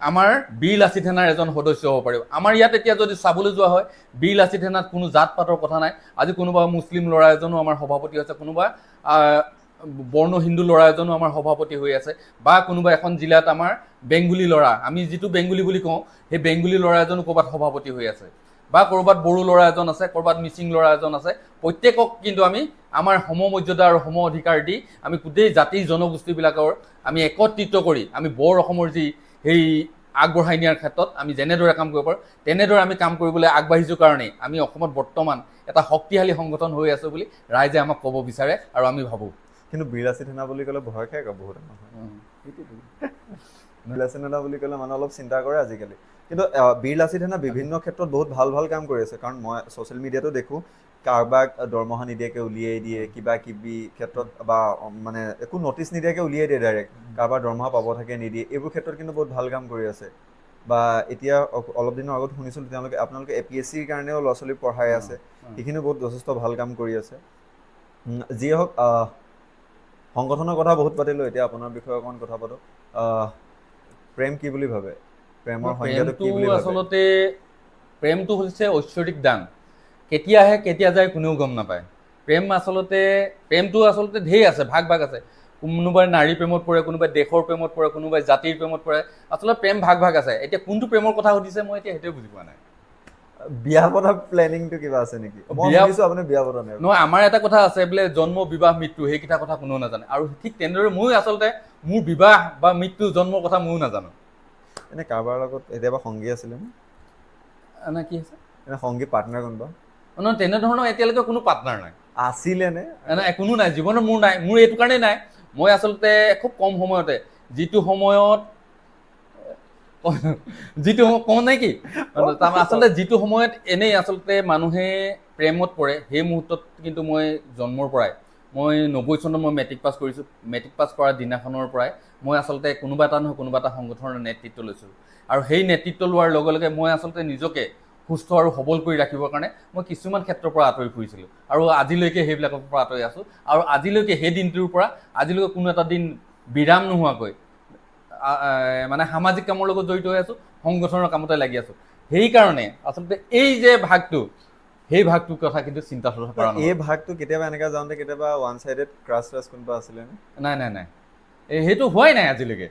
আমাৰ বীৰ লাচিত সেনাৰ এজন সদস্য হ'ব পাৰিব। আমাৰ ইয়াত এতিয়া যদি চাবলৈ যোৱা হয় বীৰ লাচিত সেনাত কোনো জাত পাতৰ কথা নাই। আজি কোনোবা মুছলিম ল'ৰা এজনো আমাৰ সভাপতি হৈছে, কোনোবা বৰ্ণ হিন্দু ল'ৰা এজনো আমাৰ সভাপতি হৈ আছে বা কোনোবা এখন জিলাত আমাৰ বেংগলী ল'ৰা, আমি যিটো বেংগলী বুলি কওঁ সেই বেংগলী ল'ৰা এজনো ক'ৰবাত সভাপতি হৈ আছে বা ক'ৰবাত বড়ো ল'ৰা এজন আছে, ক'ৰবাত মিচিং ল'ৰা এজন আছে। প্ৰত্যেকক কিন্তু আমি আমাৰ সমমৰ্যাদা আৰু সম অধিকাৰ দি আমি গোটেই জাতি জনগোষ্ঠীবিলাকৰ আমি একত্ৰিত কৰি আমি বৰ অসমৰ যি সেই আগবঢ়াই নিয়াৰ ক্ষেত্ৰত আমি যেনেদৰে কাম কৰিব পাৰোঁ তেনেদৰে আমি কাম কৰিবলৈ আগবাঢ়িছোঁ কাৰণেই আমি অসমত বৰ্তমান এটা শক্তিশালী সংগঠন হৈ আছোঁ বুলি ৰাইজে আমাক ক'ব বিচাৰে আৰু আমি ভাবোঁ। কিন্তু বীৰ লাচিত সেনা বুলি ক'লে ভয় খায় বহুত মানুহে। বীৰ লাচিত সেনা বুলি ক'লে মানুহে অলপ চিন্তা কৰে আজিকালি। কিন্তু বীৰ লাচিত সেনা বিভিন্ন ক্ষেত্ৰত বহুত ভাল ভাল কাম কৰি আছে। কাৰণ মই ছ'চিয়েল মিডিয়াতো দেখোঁ কাৰোবাক দৰমহা নিদিয়াকৈ উলিয়াই দিয়ে, কিবা কিবি ক্ষেত্ৰত বা মানে একো নটিচ নিদিয়াকৈ উলিয়াই দিয়ে ডাইৰেক্ট, কাৰোবাৰ দৰমহা পাব থাকে নিদিয়ে। এইবোৰ ক্ষেত্ৰত কিন্তু বহুত ভাল কাম কৰি আছে। বা এতিয়া অলপ দিনৰ আগত শুনিছিলোঁ আপোনালোকে APSCৰ কাৰণেও ল'ৰা ছোৱালী পঢ়াই আছে, সেইখিনিও বহুত যথেষ্ট ভাল কাম কৰি আছে। যিয়ে হওক সংগঠনৰ কথা বহুত পাতিলোঁ, এতিয়া আপোনাৰ বিষয়ে অকণমান কথা পাতোঁ। প্ৰেম কি বুলি ভাবে? প্ৰেমৰ সংজ্ঞাটো কি বুলি ভাবে? আচলতে প্ৰেমটো হৈছে ঐশ্বৰিক দান, কেতিয়া আহে কেতিয়া যায় কোনেও গম নাপায়। প্ৰেমটো আচলতে ঢেৰ আছে, ভাগ ভাগ আছে। কোনোবাই নাৰী প্ৰেমত পৰে, কোনোবাই দেশৰ প্ৰেমত পৰে, কোনোবাই জাতিৰ প্ৰেমত পৰে। আচলতে প্ৰেম ভাগ ভাগ আছে। এতিয়া কোনটো প্ৰেমৰ কথা সুধিছে মই এতিয়া সেইটোৱে বুজি পোৱা নাই। বিয়া পতা প্লেনিংটো কিবা আছে নেকি? আপুনি বিয়া পতা নাই? নহয়, আমাৰ এটা কথা আছে বোলে জন্ম বিবাহ মৃত্যু সেইকেইটা কথা কোনেও নাজানে। আৰু ঠিক তেনেদৰে ময়ো আচলতে মোৰ বিবাহ বা মৃত্যু জন্মৰ কথা ময়ো নাজানো। এনে কাৰোবাৰ লগত এতিয়াবা সংগী আছিলে নে কি আছে? এনে সংগী পাৰ্টনাৰ কোনোবা? নহয়, তেনেধৰণৰ এতিয়ালৈকে কোনো পাৰ্টনাৰ নাই। আছিলে নে নাই কোনো নাই জীৱনত মোৰ নাই মোৰ এইটো কাৰণেই নাই মই আচলতে খুব কম সময়তে যিটো সময়ত যিটো কওঁ নাই কি আচলতে যিটো সময়ত এনেই আচলতে মানুহে প্ৰেমত পৰে সেই মুহূৰ্তত কিন্তু মই জন্মৰ পৰাই মই 90 চনত মই মেট্ৰিক পাছ কৰিছোঁ মেট্ৰিক পাছ কৰাৰ দিনাখনৰ পৰাই মই আচলতে কোনোবা এটা নহয় কোনোবা এটা সংগঠনৰ নেতৃত্ব লৈছোঁ আৰু সেই নেতৃত্ব লোৱাৰ লগে লগে মই আচলতে নিজকে সুস্থ আৰু সবল কৰি ৰাখিবৰ কাৰণে মই কিছুমান ক্ষেত্ৰৰ পৰা আঁতৰি ফুৰিছিলোঁ আৰু আজিলৈকে সেইবিলাকৰ পৰা আঁতৰি আছোঁ আৰু আজিলৈকে সেই দিনটোৰ পৰা আজিলৈকে কোনো এটা দিন বিৰাম নোহোৱাকৈ মানে সামাজিক কামৰ লগত জড়িত হৈ আছোঁ সংগঠনৰ কামতে লাগি আছোঁ সেইকাৰণে আচলতে এই যে ভাগটো সেই ভাগটোৰ কথা কিন্তু চিন্তা চৰ্চা কৰা এই ভাগটো কেতিয়াবা এনেকৈ যাওঁতে কেতিয়াবা ওৱান চাইডেড ক্ৰাছ কোনোবা আছিলে নাই নাই নাই সেইটো হোৱাই নাই আজিলৈকে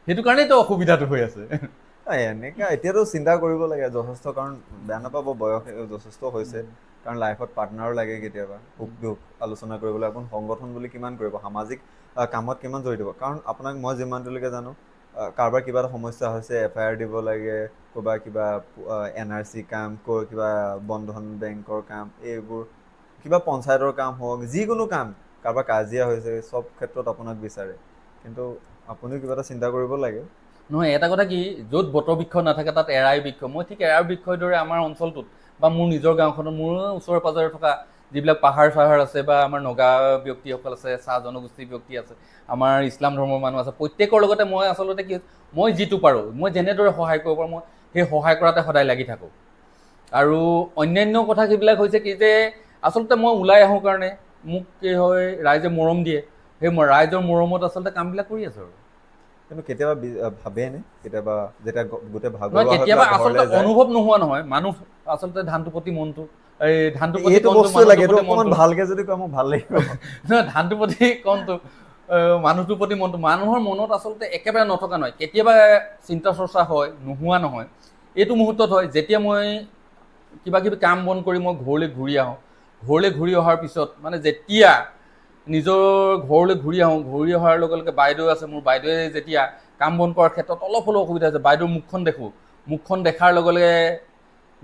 সেইটো কাৰণেতো অসুবিধাটো হৈ আছে এনেকা এতিয়াতো চিন্তা কৰিব লাগে যথেষ্ট কাৰণ বেয়া নাপাব বয়স যথেষ্ট হৈছে কাৰণ লাইফত পাৰ্টনাৰো লাগে কেতিয়াবা সুখ দুখ আলোচনা কৰিবলৈ আপুনি সংগঠন বুলি কিমান কৰিব সামাজিক কামত কিমান জড়িত হ'ব কাৰণ আপোনাক মই যিমানটোলৈকে জানো কাৰোবাৰ কিবা এটা সমস্যা হৈছে FIR দিব লাগে ক'ৰবাৰ কিবা NRC কাম কিবা বন্ধন বেংকৰ কাম এইবোৰ কিবা পঞ্চায়তৰ কাম হওক যিকোনো কাম কাৰোবাৰ কাজিয়া হৈছে চব ক্ষেত্ৰত আপোনাক বিচাৰে কিন্তু আপুনিও কিবা এটা চিন্তা কৰিব লাগে নহয় এটা কথা কি য'ত বতৰ বৃক্ষ নাথাকে তাত এৰাই বৃক্ষ মই ঠিক এৰাই বৃক্ষৰ দৰে আমাৰ অঞ্চলটোত বা মোৰ নিজৰ গাঁওখনত মোৰ ওচৰে পাজৰে থকা যিবিলাক পাহাৰ চাহাৰ আছে বা আমাৰ নগা ব্যক্তিসকল আছে চাহ জনগোষ্ঠীৰ ব্যক্তি আছে আমাৰ ইছলাম ধৰ্মৰ মানুহ আছে প্ৰত্যেকৰ লগতে মই আচলতে কি মই যিটো পাৰোঁ মই যেনেদৰে সহায় কৰিব পাৰোঁ মই সেই সহায় কৰাতে সদায় লাগি থাকোঁ আৰু অন্যান্য কথা যিবিলাক হৈছে কি যে আচলতে মই ওলাই আহোঁ কাৰণে মোক কি হয় ৰাইজে মৰম দিয়ে সেই ৰাইজৰ মৰমত আচলতে কামবিলাক কৰি আছোঁ আৰু কিন্তু কেতিয়াবা ভাবেনে কেতিয়াবা যেতিয়া গোটেই কেতিয়াবা আচলতে অনুভৱ নোহোৱা নহয় মানুহ আচলতে ধানটোৰ প্ৰতি মনটো এই ধানটোৰ প্ৰতি ভালকে যদি কয় মোক ভাল লাগিব ধানটোৰ প্ৰতি কণটো মানুহটোৰ প্ৰতি মনটো মানুহৰ মনত আচলতে একেবাৰে নথকা নহয় কেতিয়াবা চিন্তা চৰ্চা হয় নোহোৱা নহয় এইটো মুহূৰ্তত হয় যেতিয়া মই কিবা কিবি কাম বন কৰি মই ঘৰলৈ ঘূৰি আহোঁ ঘৰলৈ ঘূৰি অহাৰ পিছত মানে যেতিয়া নিজৰ ঘৰলৈ ঘূৰি আহোঁ ঘূৰি অহাৰ লগে লগে বাইদেউ আছে মোৰ বাইদেৱে যেতিয়া কাম বন কৰাৰ ক্ষেত্ৰত অলপ হ'লেও অসুবিধা হৈছে বাইদেউৰ মুখখন দেখোঁ মুখখন দেখাৰ লগে লগে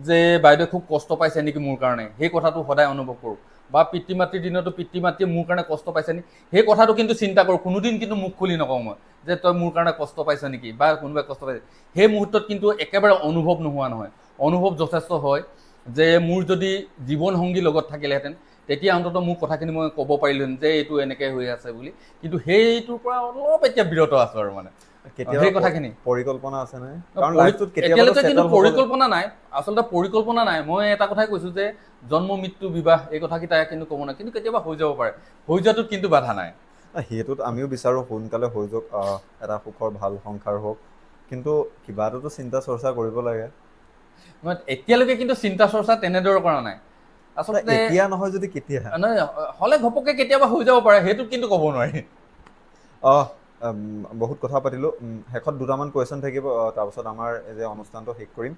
যে বাইদেৱে খুব কষ্ট পাইছে নেকি মোৰ কাৰণে সেই কথাটো সদায় অনুভৱ কৰোঁ বা পিতৃ মাতৃৰ দিনতো পিতৃ মাতৃয়ে মোৰ কাৰণে কষ্ট পাইছে নেকি সেই কথাটো কিন্তু চিন্তা কৰোঁ কোনোদিন কিন্তু মুখ খুলি নকওঁ মই যে তই মোৰ কাৰণে কষ্ট পাইছ নেকি বা কোনোবাই কষ্ট পাইছে সেই মুহূৰ্তত কিন্তু একেবাৰে অনুভৱ নোহোৱা নহয় অনুভৱ যথেষ্ট হয় যে মোৰ যদি জীৱন সংগী লগত থাকিলেহেঁতেন তেতিয়া অন্ততঃ মোৰ কথাখিনি মই ক'ব পাৰিলোহেঁতেন যে এইটো এনেকৈ হৈ আছে বুলি কিন্তু সেইটোৰ পৰা অলপ এতিয়া বিৰত আছোঁ আৰু মানে সেই কথাখিনি পৰিকল্পনা আছে নে এতিয়ালৈকে কিন্তু পৰিকল্পনা নাই আচলতে পৰিকল্পনা নাই মই এটা কথাই কৈছোঁ যে জন্ম মৃত্যু বিবাহ এই কথাকেইটা কিন্তু ক'ব নাই কিন্তু কেতিয়াবা হৈ যাব পাৰে হৈ যোৱাটোত কিন্তু বাধা নাই সেইটোত আমিও বিচাৰোঁ সোনকালে হৈ যাওক এটা সুখৰ ভাল সংসাৰ হওক কিন্তু কিবা এটাতো চিন্তা চৰ্চা কৰিব লাগে এতিয়ালৈকে কিন্তু চিন্তা চৰ্চা তেনেদৰে কৰা নাই আচলতে এতিয়া নহয় যদি কেতিয়া হ'লে ঘপককৈ কেতিয়াবা হৈ যাব পাৰে সেইটো কিন্তু ক'ব নোৱাৰি বহুত কথা পাতিলোঁ শেষত দুটামান কুৱেশ্যন থাকিব তাৰপিছত আমাৰ এই যে অনুষ্ঠানটো শেষ কৰিম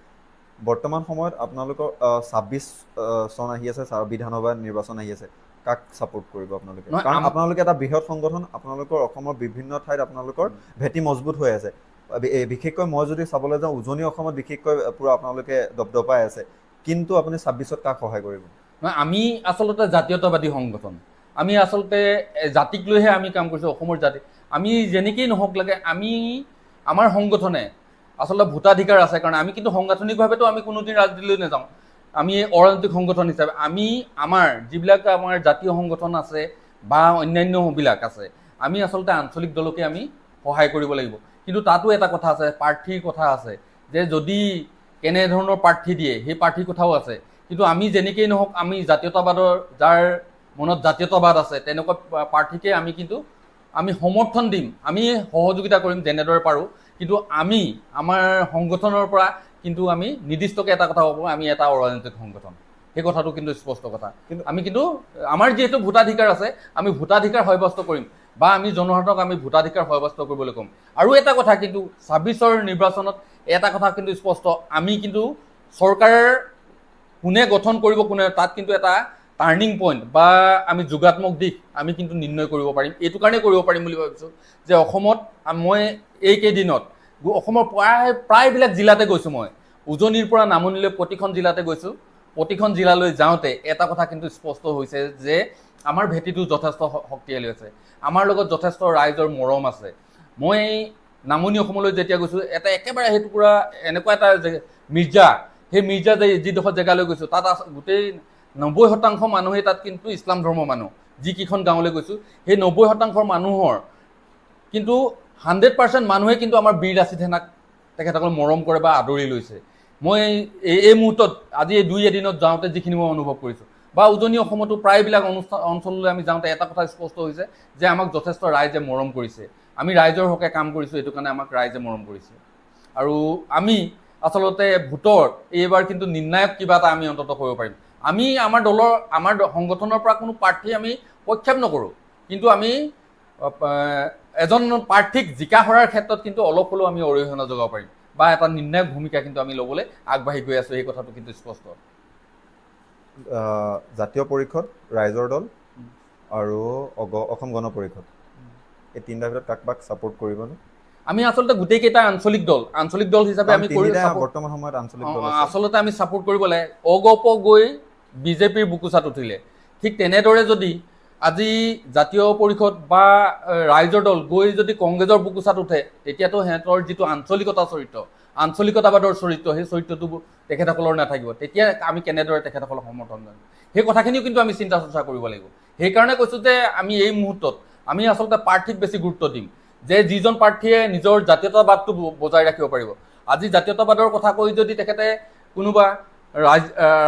বৰ্তমান সময়ত আপোনালোকৰ 26 চন আহি আছে বিধানসভা নিৰ্বাচন আহি আছে কাক ছাপোৰ্ট কৰিব আপোনালোকে কাৰণ আপোনালোকে এটা বৃহৎ সংগঠন আপোনালোকৰ অসমৰ বিভিন্ন ঠাইত আপোনালোকৰ ভেটি মজবুত হৈ আছে বিশেষকৈ মই যদি চাবলৈ যাওঁ উজনি অসমত বিশেষকৈ পূৰা আপোনালোকে দপদপাই আছে কিন্তু আপুনি 26ত কাক সহায় কৰিব আমি আচলতে জাতীয়তাবাদী সংগঠন আমি আচলতে জাতিক লৈহে আমি কাম কৰিছোঁ অসমৰ জাতি আমি যেনেকেই নহওক লাগে আমি আমাৰ সংগঠনে আচলতে ভোটাধিকাৰ আছে কাৰণে আমি কিন্তু সাংগঠনিকভাৱেতো আমি কোনোদিন ৰাজনীতিলৈ নাযাওঁ আমি অৰাজনৈতিক সংগঠন হিচাপে আমি আমাৰ যিবিলাক আমাৰ জাতীয় সংগঠন আছে বা অন্যান্যবিলাক আছে আমি আচলতে আঞ্চলিক দলকে আমি সহায় কৰিব লাগিব কিন্তু তাতো এটা কথা আছে প্ৰাৰ্থীৰ কথা আছে যে যদি কেনেধৰণৰ প্ৰাৰ্থী দিয়ে সেই প্ৰাৰ্থীৰ কথাও আছে কিন্তু আমি যেনেকেই নহওক আমি জাতীয়তাবাদৰ যাৰ মনত জাতীয়তাবাদ আছে তেনেকুৱা প্ৰাৰ্থীকে আমি কিন্তু আমি সমৰ্থন দিম আমি সহযোগিতা কৰিম যেনেদৰে পাৰোঁ কিন্তু আমি আমাৰ সংগঠনৰ পৰা কিন্তু আমি নিৰ্দিষ্টকৈ এটা কথা ক'ব আমি এটা অৰাজনৈতিক সংগঠন সেই কথাটো কিন্তু স্পষ্ট কথা আমি কিন্তু আমাৰ যিহেতু ভোটাধিকাৰ আছে আমি ভোটাধিকাৰ সাব্যস্ত কৰিম বা আমি জনসাধাৰণক আমি ভোটাধিকাৰ সাব্যস্ত কৰিবলৈ ক'ম আৰু এটা কথা কিন্তু 26ৰ নিৰ্বাচনত এটা কথা কিন্তু স্পষ্ট আমি কিন্তু চৰকাৰৰ কোনে গঠন কৰিব কোনে তাত কিন্তু এটা টাৰ্ণিং পইণ্ট বা আমি যোগাত্মক দিশ আমি কিন্তু নিৰ্ণয় কৰিব পাৰিম এইটো কাৰণে কৰিব পাৰিম বুলি ভাবিছোঁ যে অসমত মই এইকেইদিনত অসমৰ প্ৰায়বিলাক জিলাতে গৈছোঁ মই উজনিৰ পৰা নামনিলৈ প্ৰতিখন জিলাতে গৈছোঁ প্ৰতিখন জিলালৈ যাওঁতে এটা কথা কিন্তু স্পষ্ট হৈছে যে আমাৰ ভেটিটো যথেষ্ট শক্তিশালী আছে, আমাৰ লগত যথেষ্ট ৰাইজৰ মৰম আছে। মই নামনি অসমলৈ যেতিয়া গৈছোঁ, এটা একেবাৰে সেইটো পূৰা এনেকুৱা এটা মিৰ্জা, সেই মিৰ্জা যিডোখৰ জেগালৈ গৈছোঁ তাত গোটেই 90% মানুহে তাত কিন্তু ইছলাম ধৰ্মৰ মানুহ। যিকেইখন গাঁৱলৈ গৈছোঁ সেই 90% মানুহৰ কিন্তু 100% মানুহে কিন্তু আমাৰ বীৰ লাচিত সেনাক তেখেতসকলক মৰম কৰে বা আদৰি লৈছে। মই এই মুহূৰ্তত আজি এই 2 এদিনত যাওঁতে যিখিনি মই অনুভৱ কৰিছোঁ, বা উজনি অসমতো প্ৰায়বিলাক অঞ্চললৈ আমি যাওঁতে এটা কথা স্পষ্ট হৈছে যে আমাক যথেষ্ট ৰাইজে মৰম কৰিছে। আমি ৰাইজৰ হকে কাম কৰিছোঁ, এইটো কাৰণে আমাক ৰাইজে মৰম কৰিছে। আৰু আমি আচলতে ভোটৰ এইবাৰ কিন্তু নিৰ্ণায়ক কিবা এটা আমি অন্তত কৰিব পাৰিম। আমি আমাৰ দলৰ আমাৰ সংগঠনৰ পৰা কোনো প্ৰাৰ্থী আমি প্ৰক্ষেপ নকৰোঁ, কিন্তু আমি এজন প্ৰাৰ্থীক জিকা হৰাৰ ক্ষেত্ৰত কিন্তু অলপ হ'লেও আমি অৰিহণা যোগাব পাৰিম, বা এটা নিৰ্ণায়ক ভূমিকা কিন্তু আমি ল'বলৈ আগবাঢ়ি গৈ আছোঁ। এই কথাটো কিন্তু স্পষ্ট। জাতীয় পৰিষদ, ৰাইজৰ দল আৰু অসম গণ পৰিষদ, এই তিনিটাৰ ভিতৰত কাক ছাপোৰ্ট কৰিবনে? আমি আচলতে গোটেইকেইটা আঞ্চলিক দল হিচাপে আমি বৰ্তমান সময়ত আঞ্চলিক দল আচলতে আমি ছাপোৰ্ট কৰিব লাগে। অগপ গৈ বিজেপিৰ বুকুচাত উঠিলে, ঠিক তেনেদৰে যদি আজি জাতীয় পৰিষদ বা ৰাইজৰ দল গৈ যদি কংগ্ৰেছৰ বুকুচাত উঠে, তেতিয়াতো সিহঁতৰ যিটো আঞ্চলিকতাবাদৰ চৰিত্ৰ, সেই চৰিত্ৰটো তেখেতসকলৰ নাথাকিব। তেতিয়া আমি কেনেদৰে তেখেতসকলক সমৰ্থন কৰিম, সেই কথাখিনিও কিন্তু আমি চিন্তা চৰ্চা কৰিব লাগিব। সেইকাৰণে কৈছোঁ যে আমি এই মুহূৰ্তত আমি আচলতে প্ৰাৰ্থীক বেছি গুৰুত্ব দিম, যে যিজন প্ৰাৰ্থীয়ে নিজৰ জাতীয়তাবাদটো বজাই ৰাখিব পাৰিব। আজি জাতীয়তাবাদৰ কথা কৈ যদি তেখেতে কোনোবা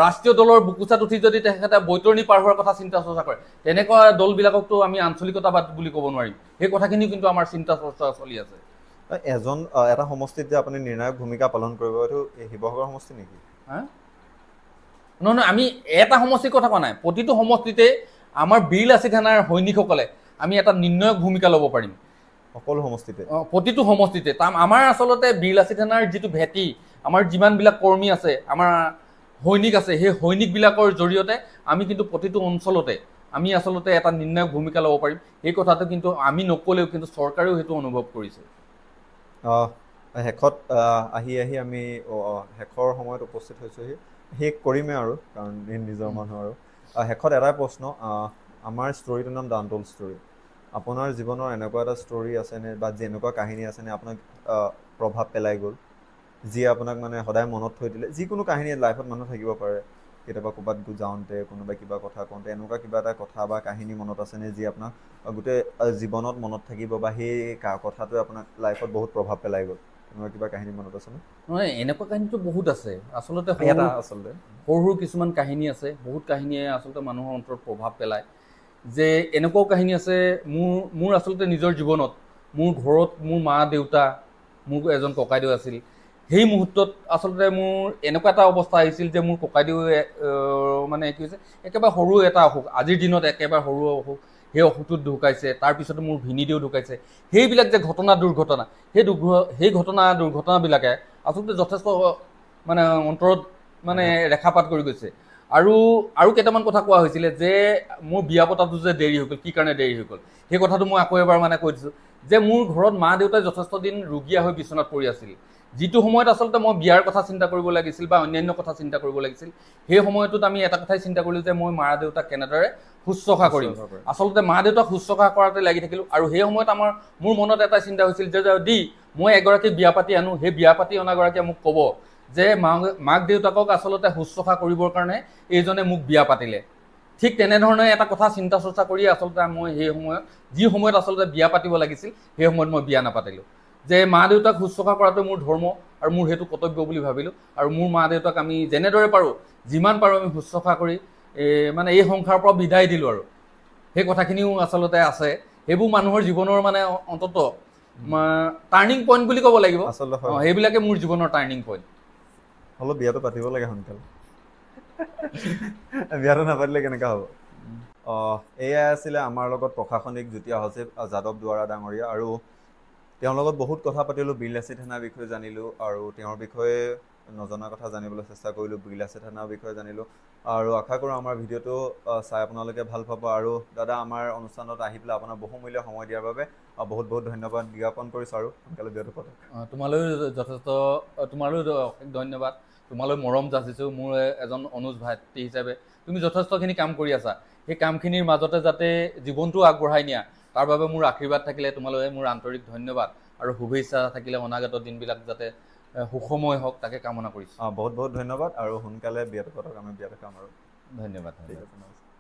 ৰাষ্ট্ৰীয় দলৰ বুকুচাত উঠি যদি তেখেতে বৈতৰণি পাৰ হোৱাৰ কথা চিন্তা চৰ্চা কৰে, তেনেকুৱা দলবিলাককতো আমি আঞ্চলিকতাবাদ বুলি ক'ব নোৱাৰিম। সেই কথাখিনি কিন্তু আমাৰ চিন্তা চৰ্চা চলি আছে। এটা সমষ্টিত যে আপুনি নিৰ্ণায়ক ভূমিকা পালন কৰিব, এইটো শিৱসাগৰ সমষ্টি নেকি? নহয়, আমি এটা সমষ্টিৰ কথা কোৱা নাই, প্ৰতিটো সমষ্টিতে আমাৰ বীৰ লাচিত সেনাৰ সৈনিকসকলে আমি এটা নিৰ্ণায়ক ভূমিকা ল'ব পাৰিম। সকলো সমষ্টিতে, প্ৰতিটো সমষ্টিতে। আমাৰ আচলতে বীৰ লাচিত সেনাৰ যিটো ভেটি, আমাৰ যিমানবিলাক কৰ্মী আছে, আমাৰ সৈনিক আছে, সেই সৈনিকবিলাকৰ জৰিয়তে আমি কিন্তু প্ৰতিটো অঞ্চলতে আমি আচলতে এটা নিৰ্ণায়ক ভূমিকা ল'ব পাৰিম। এই কথাটো কিন্তু আমি নক'লেও কিন্তু চৰকাৰেও সেইটো অনুভৱ কৰিছে। শেষত আহি আমি শেষৰ সময়ত উপস্থিত হৈছোঁহি, শেষ কৰিমেই আৰু, কাৰণ নিজৰ মানুহ আৰু। শেষত এটাই প্ৰশ্ন, আমাৰ ষ্টৰিটোৰ নাম দ্য আনটল্ড ষ্টৰি। আপোনাৰ জীৱনৰ এনেকুৱা এটা ষ্টৰি আছেনে, বা যেনেকুৱা কাহিনী আছেনে আপোনাক প্ৰভাৱ পেলাই গ'ল, যিয়ে আপোনাক মানে সদায় মনত থৈ দিলে? যিকোনো কাহিনী লাইফত মানুহ থাকিব পাৰে, কেতিয়াবা ক'ৰবাত যাওঁতে কোনোবাই কিবা কথা কওঁতে এনেকুৱা কিবা এটা কথা বা কাহিনী মনত আছেনে, যি আপোনাক গোটেই জীৱনত মনত থাকিব, বা সেই কথাটোৱে আপোনাক লাইফত বহুত প্ৰভাৱ পেলাই গ'ল? এনেকুৱা কিবা কাহিনী মনত আছেনে? নহয়, এনেকুৱা কাহিনীটো বহুত আছে আচলতে। সৰু সৰু কিছুমান কাহিনী আছে, বহুত কাহিনীয়ে আচলতে মানুহৰ অন্তৰত প্ৰভাৱ পেলায়। যে এনেকুৱাও কাহিনী আছে, মোৰ আচলতে নিজৰ জীৱনত, মোৰ ঘৰত মোৰ মা দেউতা, মোৰ এজন ককাইদেউ আছিল। সেই মুহূৰ্তত আচলতে মোৰ এনেকুৱা এটা অৱস্থা আহিছিল যে মোৰ ককাইদেউ মানে কি হৈছে, একেবাৰে সৰু এটা অসুখ, আজিৰ দিনত একেবাৰে সৰু অসুখ, সেই অসুখটোত ঢুকাইছে। তাৰপিছতো মোৰ ভিনীদেউ ঢুকাইছে। সেইবিলাক যে দুৰ্ঘটনা, সেই দুৰ্ঘটনাবিলাকে আচলতে যথেষ্ট মানে অন্তৰত মানে ৰেখাপাত কৰি গৈছে। আৰু কেইটামান কথা কোৱা হৈছিলে যে মোৰ বিয়া পতাটো যে দেৰি হৈ গ'ল, কি কাৰণে দেৰি হৈ গ'ল, সেই কথাটো মই আকৌ এবাৰ মানে কৈ দিছোঁ যে মোৰ ঘৰত মা দেউতাই যথেষ্ট দিন ৰোগীয়া হৈ বিচনাত পৰি আছিল। যিটো সময়ত আচলতে মই বিয়াৰ কথা চিন্তা কৰিব লাগিছিল বা অন্যান্য কথা চিন্তা কৰিব লাগিছিল, সেই সময়টোত আমি এটা কথাই চিন্তা কৰিলোঁ যে মই মা দেউতাক কেনেদৰে শুশ্ৰূষা কৰিম। আচলতে মা দেউতাক শুশ্ৰূষা কৰাতে লাগি থাকিলোঁ। আৰু সেই সময়ত মোৰ মনত এটা চিন্তা হৈছিল যে যদি মই এগৰাকী বিয়া পাতি আনো, সেই বিয়া পাতি অনাগৰাকীয়ে মোক ক'ব যে মাক দেউতাকক আচলতে শুশ্ৰূষা কৰিবৰ কাৰণে এইজনে মোক বিয়া পাতিলে। ঠিক তেনেধৰণে এটা কথা চিন্তা চৰ্চা কৰিয়ে আচলতে মই যি সময়ত আচলতে বিয়া পাতিব লাগিছিল, সেই সময়ত মই বিয়া নাপাতিলোঁ। যে মা দেউতাক শুশ্ৰূষা কৰাটো মোৰ ধৰ্ম আৰু মোৰ সেইটো কৰ্তব্য বুলি ভাবিলোঁ। আৰু মোৰ মা দেউতাক আমি যেনেদৰে পাৰোঁ, যিমান পাৰোঁ আমি শুশ্ৰূষা কৰি মানে এই সংসাৰৰ পৰা বিদায় দিলোঁ। আৰু সেই কথাখিনিও আচলতে আছে। সেইবোৰ মানুহৰ জীৱনৰ মানে অন্তত টাৰ্ণিং পইণ্ট বুলি ক'ব লাগিব। সেইবিলাকে মোৰ জীৱনৰ টাৰ্ণিং পইণ্ট। অলপ বিয়াটো পাতিব লাগে সোনকালে, বিয়াটো নাপাতিলে কেনেকুৱা হ'ব? এয়াই আছিলে আমাৰ লগত প্ৰশাসনিক যুটীয়া সচিব যাদৱ দুৱাৰা ডাঙৰীয়া। আৰু তেওঁৰ লগত বহুত কথা পাতিলোঁ, বীৰ লাচিত সেনাৰ বিষয়ে জানিলোঁ, আৰু তেওঁৰ বিষয়ে নজনা কথা জানিবলৈ চেষ্টা কৰিলোঁ, বীৰ লাচিত সেনাৰ বিষয়ে জানিলোঁ। আৰু আশা কৰোঁ আমাৰ ভিডিঅ'টো চাই আপোনালোকে ভাল পাব। আৰু দাদা, আমাৰ অনুষ্ঠানত আহি পেলাই আপোনাৰ বহুমূল্য সময় দিয়াৰ বাবে বহুত বহুত ধন্যবাদ জ্ঞাপন কৰিছোঁ। আৰু সোনকালে বিয়াটো পাতক। তোমালৈও অশেষ ধন্যবাদ। তোমালৈ মৰম যাচিছোঁ মোৰ এজন অনুজ ভাতৃ হিচাপে। তুমি যথেষ্টখিনি কাম কৰি আছা, সেই কামখিনিৰ মাজতে যাতে জীৱনটো আগবঢ়াই নিয়া তাৰ বাবে মোৰ আশীৰ্বাদ থাকিলে, তোমালৈ মোৰ আন্তৰিক ধন্যবাদ আৰু শুভেচ্ছা থাকিলে। অনাগত দিনবিলাক যাতে সুখময় হওক তাকে কামনা কৰিছোঁ। বহুত বহুত ধন্যবাদ আৰু সোনকালে বিয়াটো পাতক, আমি বিয়াটো খাম আৰু। ধন্যবাদ। ঠিক আছে, নমস্কাৰ।